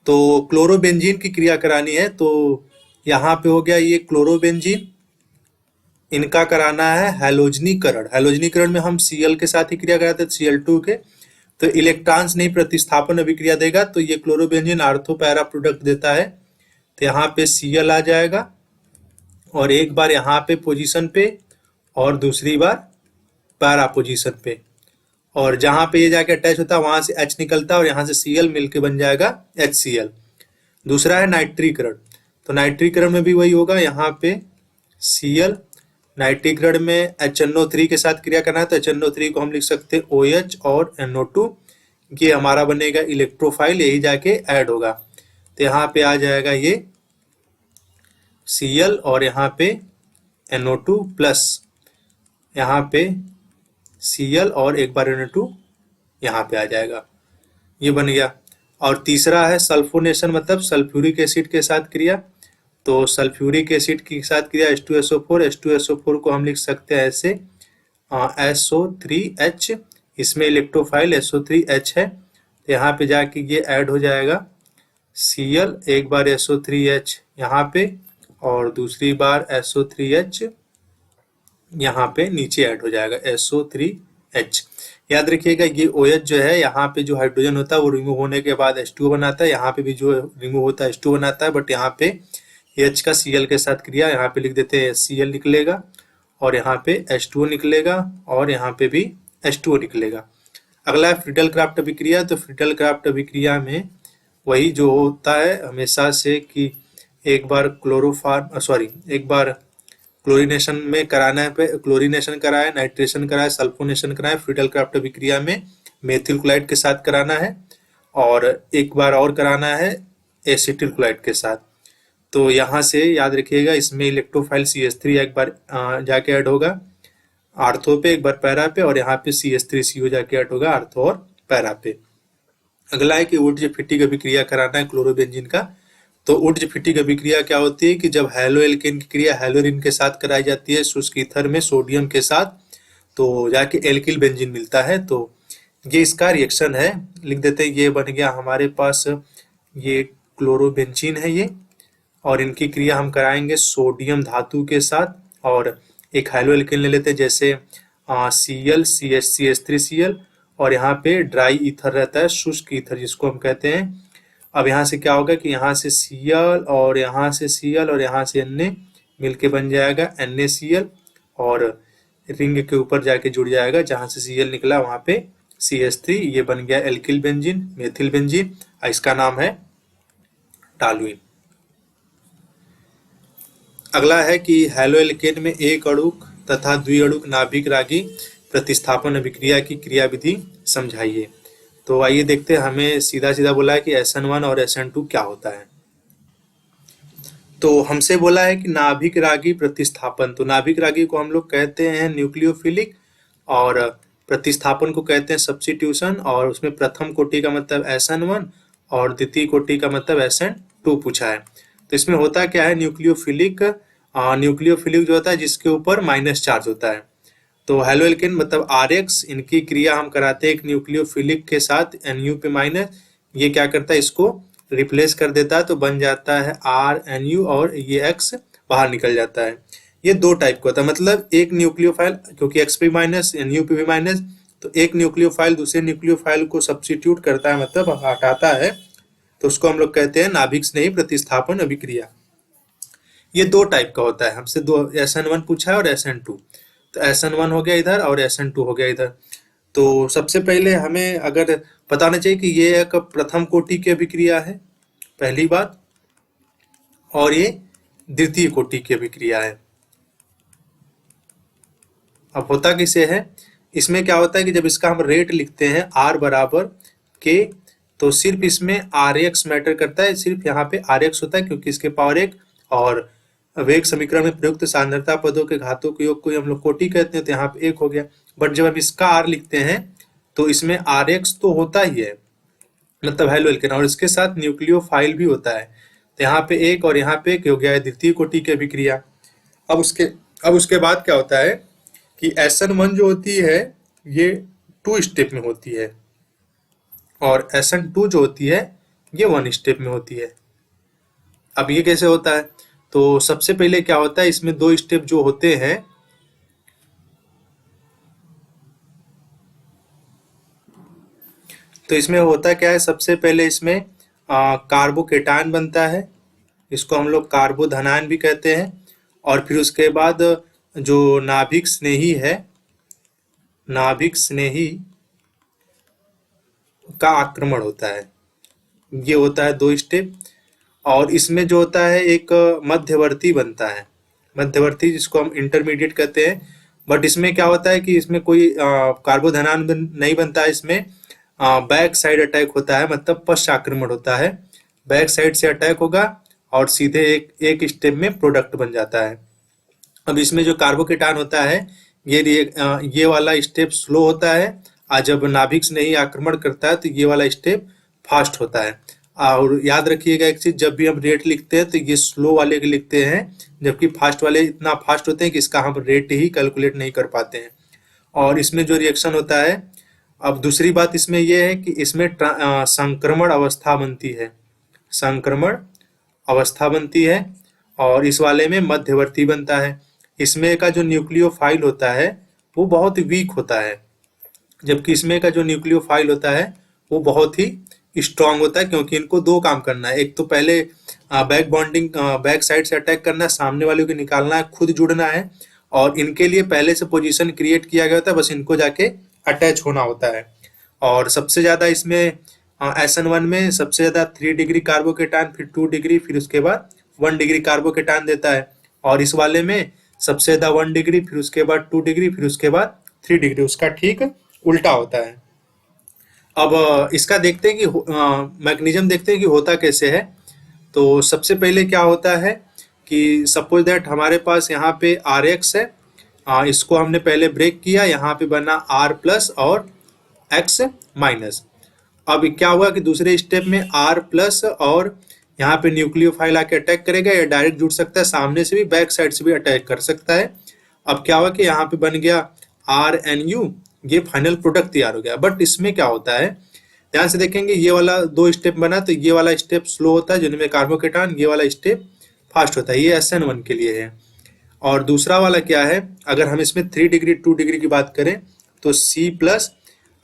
तो क्लोरोबेंजीन की क्रिया करानी है, तो यहाँ पे हो गया ये क्लोरोबेंजीन, इनका कराना है हैलोजनीकरण। हैलोजनीकरण में हम Cl के साथ ही क्रिया कराते हैं, Cl2 के, तो इलेक्ट्रॉन्स नहीं प्रतिस्थापन अभिक्रिया देगा, तो ये क्लोरोबेंजीन आर्थो पैरा प्रोडक्ट देता है। तो यहाँ पे Cl आ जाएगा और एक बार यहाँ पे पोजीशन पे और दूसरी बार पैरा पोजीशन पे, और जहाँ पे ये जाके अटैच होता है वहां से H निकलता है और यहाँ से Cl मिलके बन जाएगा HCl। दूसरा है नाइट्रीकरण, तो नाइट्रीकरण में भी वही होगा, यहाँ पे Cl, नाइट्रीकरण में HNO3 के साथ क्रिया करना है, तो HNO3 को हम लिख सकते हैं OH और NO2, ये हमारा बनेगा इलेक्ट्रोफाइल, यही जाके ऐड होगा। तो यहाँ पे आ जाएगा ये Cl और यहाँ पे NO2 प्लस यहाँ पे Cl और एक बार NO2 यहाँ पे आ जाएगा, ये बन गया। और तीसरा है सल्फोनेशन, मतलब सल्फ्यूरिक एसिड के साथ क्रिया, तो सल्फ्यूरिक एसिड के साथ क्रिया H2SO4, H2SO4 को हम लिख सकते हैं ऐसे SO3H, इसमें इलेक्ट्रोफाइल SO3H है, तो यहाँ पे जाके ये ऐड हो जाएगा Cl, एक बार SO3H यहाँ पे और दूसरी बार SO3H यहाँ पे नीचे ऐड हो जाएगा SO3H। याद रखिएगा ये OH जो है, यहाँ पे जो हाइड्रोजन होता है वो रिमूव होने के बाद H2O बनाता है, यहाँ पे भी जो रिमूव होता है H2O बनाता है, बट यहाँ पे H का Cl के साथ क्रिया, यहाँ पे लिख देते हैं Cl निकलेगा और यहाँ पे H2O निकलेगा और यहाँ पे भी H2O निकलेगा। अगला है फ्रीडल क्राफ्ट अभिक्रिया, तो फ्रीडल क्राफ्ट अभिक्रिया में वही जो होता है हमेशा से कि एक बार एक बार क्लोरीनेशन में कराना है, क्लोरीनेशन कराए, नाइट्रेशन कराए, सल्फोनेशन कराए, फ्रीडल क्राफ्ट अभिक्रिया में मेथिल क्लोराइड के साथ कराना है और एक बार और कराना है एसिटिल क्लोराइड के साथ। तो यहाँ से याद रखिएगा इसमें इलेक्ट्रोफाइल CH3 एक बार जाके ऐड होगा आर्थो पे, एक बार पैरा पे, और यहाँ पे CH3CO जाके ऐड होगा आर्थो और पैरा पे। अगला है कि ऊर्ज फिटिक अभिक्रिया कराना है क्लोरोबेंजीन का। तो ऊर्ज फिटिक अभिक्रिया क्या होती है कि जब हैलो एल्केन की क्रिया हैलोरिन के साथ कराई जाती है शुष्क ईथर में सोडियम के साथ, तो जाके एल्किल बेंजीन मिलता है। तो ये इसका रिएक्शन है, लिख देते हैं, ये बन गया हमारे पास ये क्लोरोबेंजीन है ये, और इनकी क्रिया हम कराएंगे सोडियम धातु के साथ और एक हैलो एल्केन ले लेते हैं जैसे Cl CH3Cl, और यहाँ पे ड्राई ईथर रहता है, शुष्क ईथर जिसको हम कहते हैं। अब यहाँ से क्या होगा कि यहाँ से Cl और यहाँ से Cl और यहाँ से Na मिलके बन जाएगा NaCl, और रिंग के ऊपर जाके जुड़ जाएगा, जहाँ से Cl निकला वहाँ पे CH3, ये बन गया एल्किल बेंजीन, मेथिल बेंजीन, इसका नाम है टॉलुइन। अगला है कि हैलो एल्केन में एक अणुक तथा द्विअणुक नाभिक रागी प्रतिस्थापन अभिक्रिया की क्रियाविधि समझाइए। तो आइए देखते हैं, हमें सीधा सीधा बोला है कि SN1 और SN2 क्या होता है। तो हमसे बोला है कि नाभिक रागी प्रतिस्थापन, तो नाभिक रागी को हम लोग कहते हैं न्यूक्लियोफिलिक और प्रतिस्थापन को कहते हैं सब्स्टिट्यूशन, और उसमें प्रथम कोटि का मतलब SN1 और द्वितीय कोटि का मतलब SN2 पूछा है। तो इसमें होता क्या है, न्यूक्लियोफिलिक जो होता है जिसके ऊपर माइनस चार्ज होता है। तो हैलो एल्केन मतलब RX, इनकी क्रिया हम कराते हैं एक न्यूक्लियोफिलिक के साथ Nu पे माइनस, ये क्या करता है इसको रिप्लेस कर देता है, तो बन जाता है RNu और ये X बाहर निकल जाता है। ये दो टाइप का होता है, मतलब एक न्यूक्लियोफाइल, क्योंकि X पे माइनस Nu पे भी माइनस, तो एक न्यूक्लियोफाइल दूसरे न्यूक्लियोफाइल को सब्स्टिट्यूट करता है, मतलब हटाता है, तो उसको हम लोग कहते हैं नाभिक स्नेही प्रतिस्थापन अभिक्रिया। ये दो टाइप का होता है, हमसे दो SN1 पूछा है और SN2, तो SN1 हो गया इधर और SN2 हो गया इधर। तो सबसे पहले हमें अगर बताना चाहिए कि ये एक प्रथम कोटि की अभिक्रिया है, पहली बात, और ये द्वितीय कोटि की अभिक्रिया है। अब होता किसे है, इसमें क्या होता है कि जब इसका हम रेट लिखते हैं R बराबर K तो सिर्फ इसमें Rx मैटर करता है, सिर्फ यहाँ पे Rx होता है क्योंकि इसके पावर 1 और वेग समीकरण में प्रयुक्त सांद्रता पदों के घातों के योग को हम लोग कोटि कहते हैं, तो यहाँ पे 1 हो गया। बट जब हम इसका R लिखते हैं तो इसमें Rx तो होता ही है, मतलब हेलो एल्केन, और इसके साथ न्यूक्लियोफाइल भी होता है, तो यहाँ पे 1 और यहाँ पे 1 हो गया है द्वितीय कोटि की अभिक्रिया। अब उसके बाद क्या होता है कि SN1 जो होती है ये 2 स्टेप में होती है और SN2 जो होती है ये 1 स्टेप में होती है। अब ये कैसे होता है? तो सबसे पहले क्या होता है, इसमें 2 स्टेप जो होते हैं, तो इसमें होता क्या है, सबसे पहले इसमें कार्बोकेटायन बनता है, इसको हम लोग कार्बोधनायन भी कहते हैं, और फिर उसके बाद जो नाभिक स्नेही है, नाभिक स्नेही का आक्रमण होता है। ये होता है 2 स्टेप। और इसमें जो होता है एक मध्यवर्ती बनता है, मध्यवर्ती जिसको हम इंटरमीडिएट कहते हैं। बट इसमें क्या होता है कि इसमें कोई कार्बोधनायन नहीं बनता है, इसमें बैक साइड अटैक होता है, मतलब पश्च आक्रमण होता है, बैक साइड से अटैक होगा और सीधे एक स्टेप में प्रोडक्ट बन जाता है। अब इसमें जो कार्बोकेटायन होता है ये वाला स्टेप स्लो होता है, और जब नाभिक से नहीं आक्रमण करता है तो ये वाला स्टेप फास्ट होता है। और याद रखिएगा एक चीज, जब भी हम रेट लिखते हैं तो ये स्लो वाले के लिखते हैं, जबकि फास्ट वाले इतना फास्ट होते हैं कि इसका हम रेट ही कैलकुलेट नहीं कर पाते हैं। और इसमें जो रिएक्शन होता है, अब दूसरी बात इसमें यह है कि इसमें संक्रमण अवस्था बनती है, संक्रमण अवस्था बनती है, और इस वाले में मध्यवर्ती बनता है। इसमें का जो न्यूक्लियोफाइल होता है वो बहुत वीक होता है, जबकि इसमें का जो न्यूक्लियोफाइल होता है वो बहुत ही स्ट्रांग होता है, क्योंकि इनको 2 काम करना है। एक तो पहले बैक बॉन्डिंग, बैक साइड से अटैक करना है, सामने वाले को निकालना है, खुद जुड़ना है, और इनके लिए पहले से पोजीशन क्रिएट किया गया होता है, बस इनको जाके अटैच होना होता है। और सबसे ज्यादा इसमें SN1 में सबसे ज्यादा 3 डिग्री कार्बोकेटायन, फिर 2 डिग्री, फिर उसके बाद 1 डिग्री कार्बोकेटायन देता है। और इस वाले में सबसे ज्यादा 1 डिग्री, फिर उसके बाद 2 डिग्री, फिर उसके बाद 3 डिग्री, उसका ठीक उल्टा होता है। अब इसका देखते हैं कि मैकेनिज्म देखते हैं कि होता कैसे है। तो सबसे पहले क्या होता है कि सपोज दैट हमारे पास यहाँ पे Rx है, इसको हमने पहले ब्रेक किया, यहाँ पे बना R प्लस और X माइनस। अब क्या हुआ कि दूसरे स्टेप में R प्लस और यहाँ पे न्यूक्लियोफाइल आके अटैक करेगा, या डायरेक्ट जुड़ सकता है, सामने से भी बैक साइड से भी अटैक कर सकता है। अब क्या हुआ कि यहाँ पे बन गया RNU, ये फाइनल प्रोडक्ट तैयार हो गया। बट इसमें क्या होता है, ध्यान से देखेंगे, ये वाला 2 स्टेप बना, तो ये वाला स्टेप स्लो होता है जिनमें कार्बोकेटायन, ये वाला स्टेप फास्ट होता है, ये SN1 के लिए है। और दूसरा वाला क्या है, अगर हम इसमें 3 डिग्री 2 डिग्री की बात करें तो C प्लस,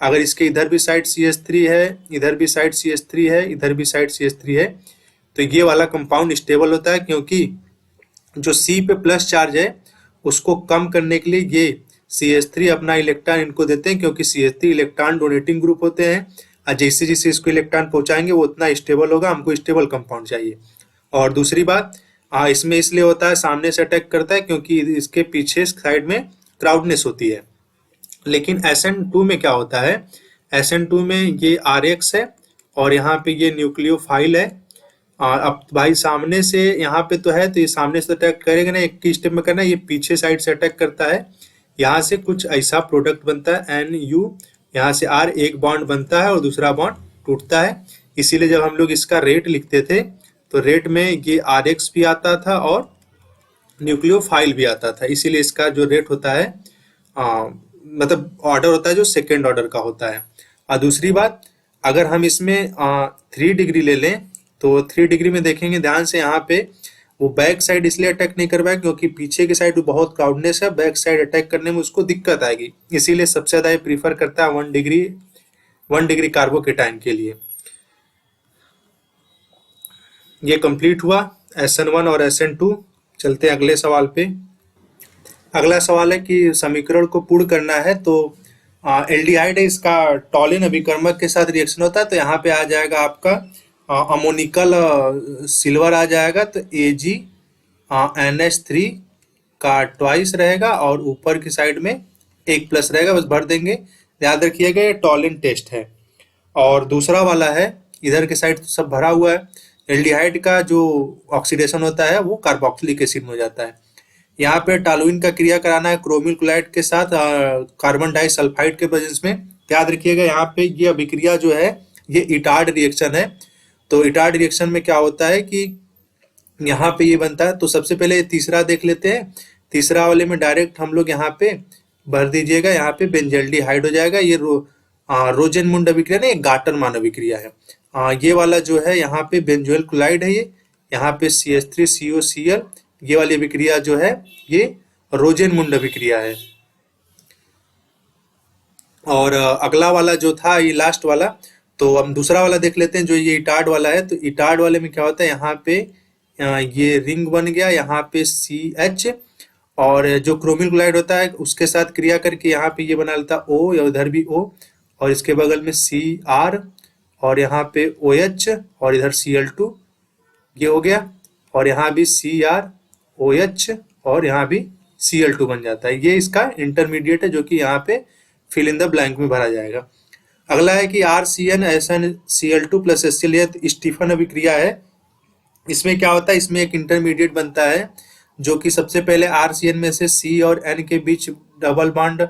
अगर इसके इधर भी साइड CH3 है, इधर भी साइड CH3 है, इधर भी साइड CH3 है, तो ये वाला कंपाउंड स्टेबल होता है, क्योंकि जो C पे प्लस चार्ज है उसको कम करने के लिए ये CH3 अपना इलेक्ट्रॉन इनको देते हैं, क्योंकि CH3 इलेक्ट्रॉन डोनेटिंग ग्रुप होते हैं, और जैसे जैसे इसको इलेक्ट्रॉन पहुंचाएंगे वो उतना स्टेबल होगा, हमको स्टेबल कंपाउंड चाहिए। और दूसरी बात, इसमें इसलिए होता है, सामने से अटैक करता है क्योंकि इसके पीछे साइड में क्राउडनेस होती है। लेकिन SN2 में क्या होता है, SN2 में ये Rx है और यहाँ पे ये न्यूक्लियोफाइल है। अब भाई सामने से यहाँ पे तो है, तो ये सामने से अटैक करेगा ना, एक ही स्टेप में करना है, ये पीछे साइड से अटैक करता है, यहाँ से कुछ ऐसा प्रोडक्ट बनता है NU, यहाँ से R, एक बॉन्ड बनता है और दूसरा बॉन्ड टूटता है। इसीलिए जब हम लोग इसका रेट लिखते थे तो रेट में ये Rx भी आता था और न्यूक्लियोफाइल भी आता था, इसीलिए इसका जो रेट होता है मतलब ऑर्डर होता है जो सेकेंड ऑर्डर का होता है। और दूसरी बात, अगर हम इसमें 3 डिग्री ले लें तो 3 डिग्री में देखेंगे ध्यान से, यहाँ पे वो बैक साइड इसलिए अटैक नहीं कर पाए क्योंकि पीछे की साइड बहुत क्राउडनेस है, बैक साइड अटैक करने में उसको दिक्कत आएगी, इसीलिए सबसे ज्यादा ये प्रीफर करता है 1 डिग्री कार्बोकेटायन के लिए। ये कंप्लीट हुआ SN1 और SN2। चलते हैं अगले सवाल पे। अगला सवाल है कि समीकरण को पूर्ण करना है, तो एल्डिहाइड है, इसका टॉलिन अभिकर्मक के साथ रिएक्शन होता है, तो यहाँ पे आ जाएगा आपका अमोनिकल सिल्वर आ जाएगा, तो AgNH3 का ट्वाइस रहेगा और ऊपर की साइड में 1 प्लस रहेगा, बस भर देंगे। याद रखिएगा ये टॉलिन टेस्ट है। और दूसरा वाला है इधर के साइड सब भरा हुआ है। एल्डिहाइड का जो ऑक्सीडेशन होता है वो कार्बोक्सिलिक एसिड में हो जाता है। यहाँ पे टॉलुइन का क्रिया कराना है क्रोमिल क्लोराइड के साथ कार्बन डाइसल्फाइड के प्रेजेंस में। याद रखिएगा यहाँ पे ये अभिक्रिया जो है ये इटार्ड रिएक्शन है। तो इटार्ड रिएक्शन में क्या होता है कि यहाँ पे ये बनता है। तो सबसे पहले तीसरा देख लेते हैं। तीसरा वाले में डायरेक्ट हम लोग यहाँ पे भर दीजिएगा, यहाँ पे बेंजल्डिहाइड हो जाएगा। ये रोजेनमुंड अभिक्रिया नहीं, गाटरमान अभिक्रिया है। ये वाला जो है यहाँ पे बेंजोइल क्लोराइड है, ये यहाँ पे CH3COCl, ये वाली अभिक्रिया जो है ये रोजेनमुंड अभिक्रिया है। और अगला वाला जो था ये लास्ट वाला, तो हम दूसरा वाला देख लेते हैं जो ये इटार्ड वाला है। तो इटार्ड वाले में क्या होता है, यहाँ पे ये रिंग बन गया, यहाँ पे CH, और जो क्रोमिल क्लोराइड होता है उसके साथ क्रिया करके यहाँ पे ये बना लेता O, या उधर भी O, और इसके बगल में Cr, और यहाँ पे OH, और इधर Cl2, ये हो गया। और यहाँ भी Cr, OH, और यहाँ भी Cl2 बन जाता है। ये इसका इंटरमीडिएट है जो कि यहाँ पे फिल इन द ब्लैंक में भरा जाएगा। अगला है कि RCnSnCl2 प्लस HCl, ये स्टीफन अभिक्रिया है। इसमें क्या होता है, इसमें एक इंटरमीडिएट बनता है जो कि सबसे पहले RCn में से C और N के बीच डबल बॉन्ड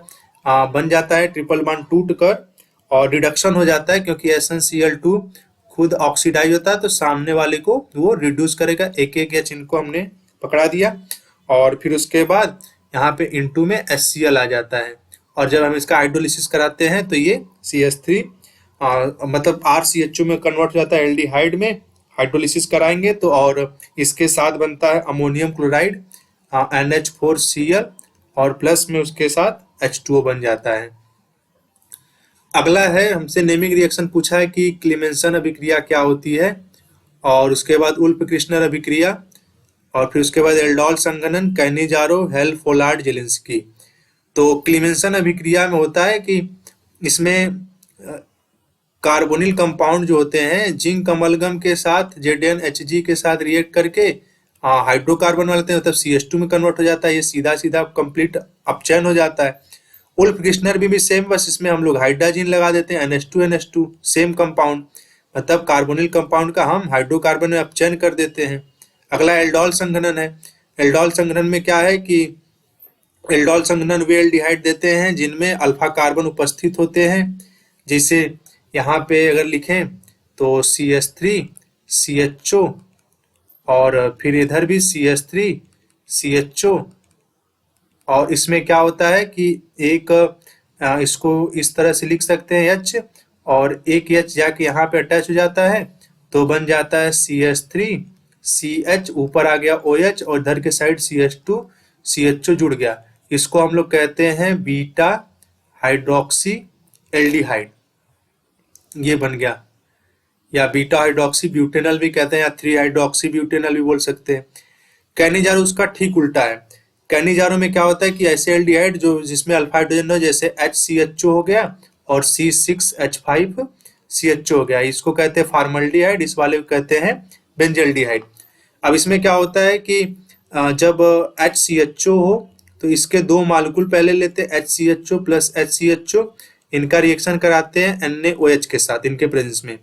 बन जाता है, ट्रिपल बॉन्ड टूट कर, और रिडक्शन हो जाता है क्योंकि SnCl2 खुद ऑक्सीडाइज होता है, तो सामने वाले को वो रिड्यूस करेगा। एक एक एच इनको हमने पकड़ा दिया, और फिर उसके बाद यहाँ पे इनटू में HCl आ जाता है। और जब हम इसका हाइड्रोलिसिस कराते हैं तो ये CH3 मतलब RCHO में कन्वर्ट हो जाता है एल्डिहाइड में। हाइड्रोलिसिस कराएंगे तो, और इसके साथ बनता है अमोनियम क्लोराइड NH4Cl, और प्लस में उसके साथ H2O बन जाता है। अगला है, हमसे नेमिंग रिएक्शन पूछा है कि क्लीमेंसन अभिक्रिया क्या होती है, और उसके बाद उल्फ क्रिश्नर अभिक्रिया, और फिर उसके बाद एल्डोल संघनन, कैनिजारो, हेल-फोलार्ड, जेलिंस्की। तो क्लीमेंसन अभिक्रिया में होता है कि इसमें कार्बोनिल कंपाउंड जो होते हैं जिंक अमलगम के साथ ZnHg के साथ रिएक्ट करके हाइड्रोकार्बन बनाते हैं, मतलब CH2 में कन्वर्ट हो जाता है। ये सीधा सीधा कंप्लीट अपचयन हो जाता है। उल्फ क्रिश्नर भी सेम, बस इसमें हम लोग हाइड्रोजन लगा देते हैं, NH2NH2 सेम कंपाउंड, मतलब कार्बोनिल कंपाउंड का हम हाइड्रोकार्बन में अपचयन कर देते हैं। अगला एल्डोल संघनन है। एल्डोल संघनन में क्या है कि एल्डोल संघनन वे एल्डिहाइड देते हैं जिनमें अल्फा कार्बन उपस्थित होते हैं। जैसे यहाँ पे अगर लिखें तो CH3 CHO, और फिर इधर भी CH3 CHO, और इसमें क्या होता है कि एक इसको इस तरह से लिख सकते हैं H, और एक H जाके यहाँ पे अटैच हो जाता है तो बन जाता है CH3 CH, ऊपर आ गया OH, और इधर के साइड CH2 CHO जुड़ गया। इसको हम लोग कहते हैं बीटा हाइड्रोक्सी एल्डिहाइड, ये बन गया। या बीटा हाइड्रोक्सी ब्यूटेनल भी कहते हैं, या 3 हाइड्रोक्सी ब्यूटेनल भी बोल सकते हैं। कैनिजारो उसका ठीक उल्टा है। कैनिजारो में क्या होता है कि ऐसे एल्डिहाइड जो जिसमें अल्फा हाइड्रोजन हो, जैसे HCHO हो गया और C6H5CHO हो गया, इसको कहते हैं फॉर्मल्डिहाइड, इस वाले को कहते हैं बेंजल्डिहाइड। अब इसमें क्या होता है कि जब HCHO हो तो इसके दो मॉलिक्यूल पहले लेते हैं, HCHO प्लस HCHO, इनका रिएक्शन कराते हैं NaOH के साथ इनके प्रेजेंस में।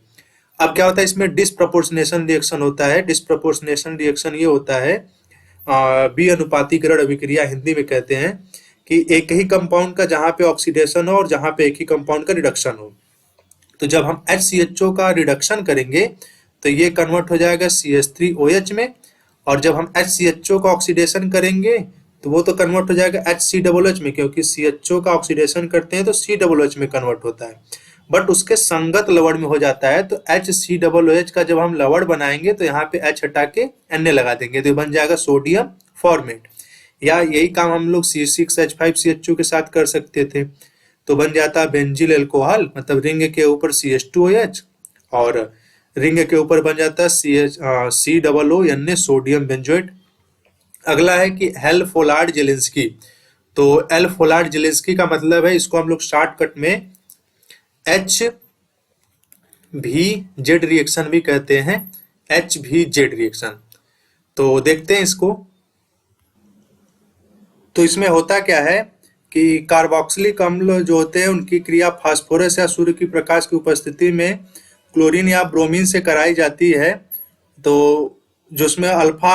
अब क्या होता है, इसमें डिस्प्रपोर्शनेशन रिएक्शन होता है। डिस्प्रपोर्शनेशन रिएक्शन ये होता है, अनुपातीकरण अभिक्रिया हिंदी में कहते हैं, कि एक ही कंपाउंड का जहां पे ऑक्सीडेशन हो और जहां पे एक ही कंपाउंड का रिडक्शन हो। तो जब हम HCHO का रिडक्शन करेंगे तो ये कन्वर्ट हो जाएगा CH3OH में, और जब हम HCHO का ऑक्सीडेशन करेंगे तो वो तो कन्वर्ट हो जाएगा HCOOH में, क्योंकि CHO का ऑक्सीडेशन करते हैं तो COOH में कन्वर्ट होता है, बट उसके संगत लवण में हो जाता है। तो HCOOH का जब हम लवण बनाएंगे तो यहाँ पे H हटा के Na लगा देंगे तो बन जाएगा सोडियम फॉर्मेट। या यही काम हम लोग C6H5CHO के साथ कर सकते थे, तो बन जाता बेंजिल अल्कोहल, मतलब रिंग के ऊपर CH2OH और रिंग के ऊपर बन जाता COO सोडियम बेंजोएट। अगला है कि हेल-फोलार्ड जेलिंस्की। तो हेल-फोलार्ड जेलिंस्की का मतलब है, इसको हम लोग शॉर्टकट में HVZ रिएक्शन भी कहते हैं, HVZ रिएक्शन। तो देखते हैं इसको। तो इसमें होता क्या है कि कार्बोक्सिलिक अम्ल जो होते हैं उनकी क्रिया फास्फोरस या सूर्य की प्रकाश की उपस्थिति में क्लोरीन या ब्रोमीन से कराई जाती है तो जो उसमें अल्फा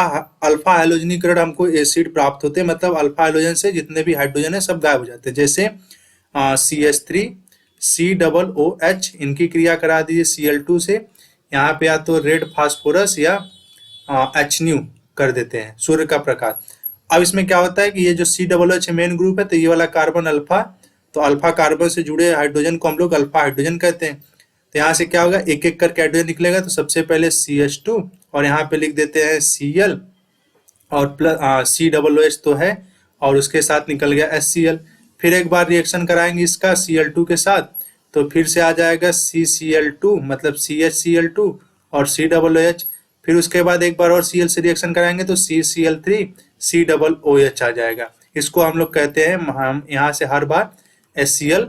हाइड्रोजनीकरण हमको एसिड प्राप्त होते हैं, मतलब अल्फा हाइड्रोजन से जितने भी हाइड्रोजन है सब गायब हो जाते हैं। जैसे CH3 COOH, इनकी क्रिया करा दीजिए Cl2 से, यहाँ पे या तो रेड फास्फोरस या HNu कर देते हैं, सूर्य का प्रकाश। अब इसमें क्या होता है कि ये जो COOH मेन ग्रुप है, तो ये वाला कार्बन अल्फा, तो अल्फा कार्बन से जुड़े हाइड्रोजन को हम लोग अल्फा हाइड्रोजन कहते हैं। तो यहाँ से क्या होगा, एक एक करके हाइड्रोजन निकलेगा, तो सबसे पहले CH2 और यहाँ पे लिख देते हैं Cl और प्लस COOH तो है और उसके साथ निकल गया HCl। फिर एक बार रिएक्शन कराएंगे इसका Cl2 के साथ, तो फिर से आ जाएगा CCl2 मतलब CHCl2 और COOH। फिर उसके बाद एक बार और Cl से रिएक्शन कराएंगे तो CCl3 COOH आ जाएगा। इसको हम लोग कहते हैं, हम यहाँ से हर बार HCl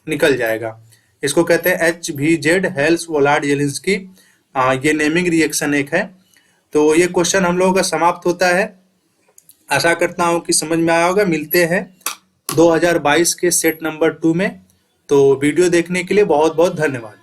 निकल जाएगा। इसको कहते हैं HVZ हेल्स वोलार्ड जेलिंस्की, ये नेमिंग रिएक्शन एक है। तो ये क्वेश्चन हम लोगों का समाप्त होता है। आशा करता हूँ कि समझ में आया होगा। मिलते हैं 2022 के सेट नंबर 2 में। तो वीडियो देखने के लिए बहुत बहुत धन्यवाद।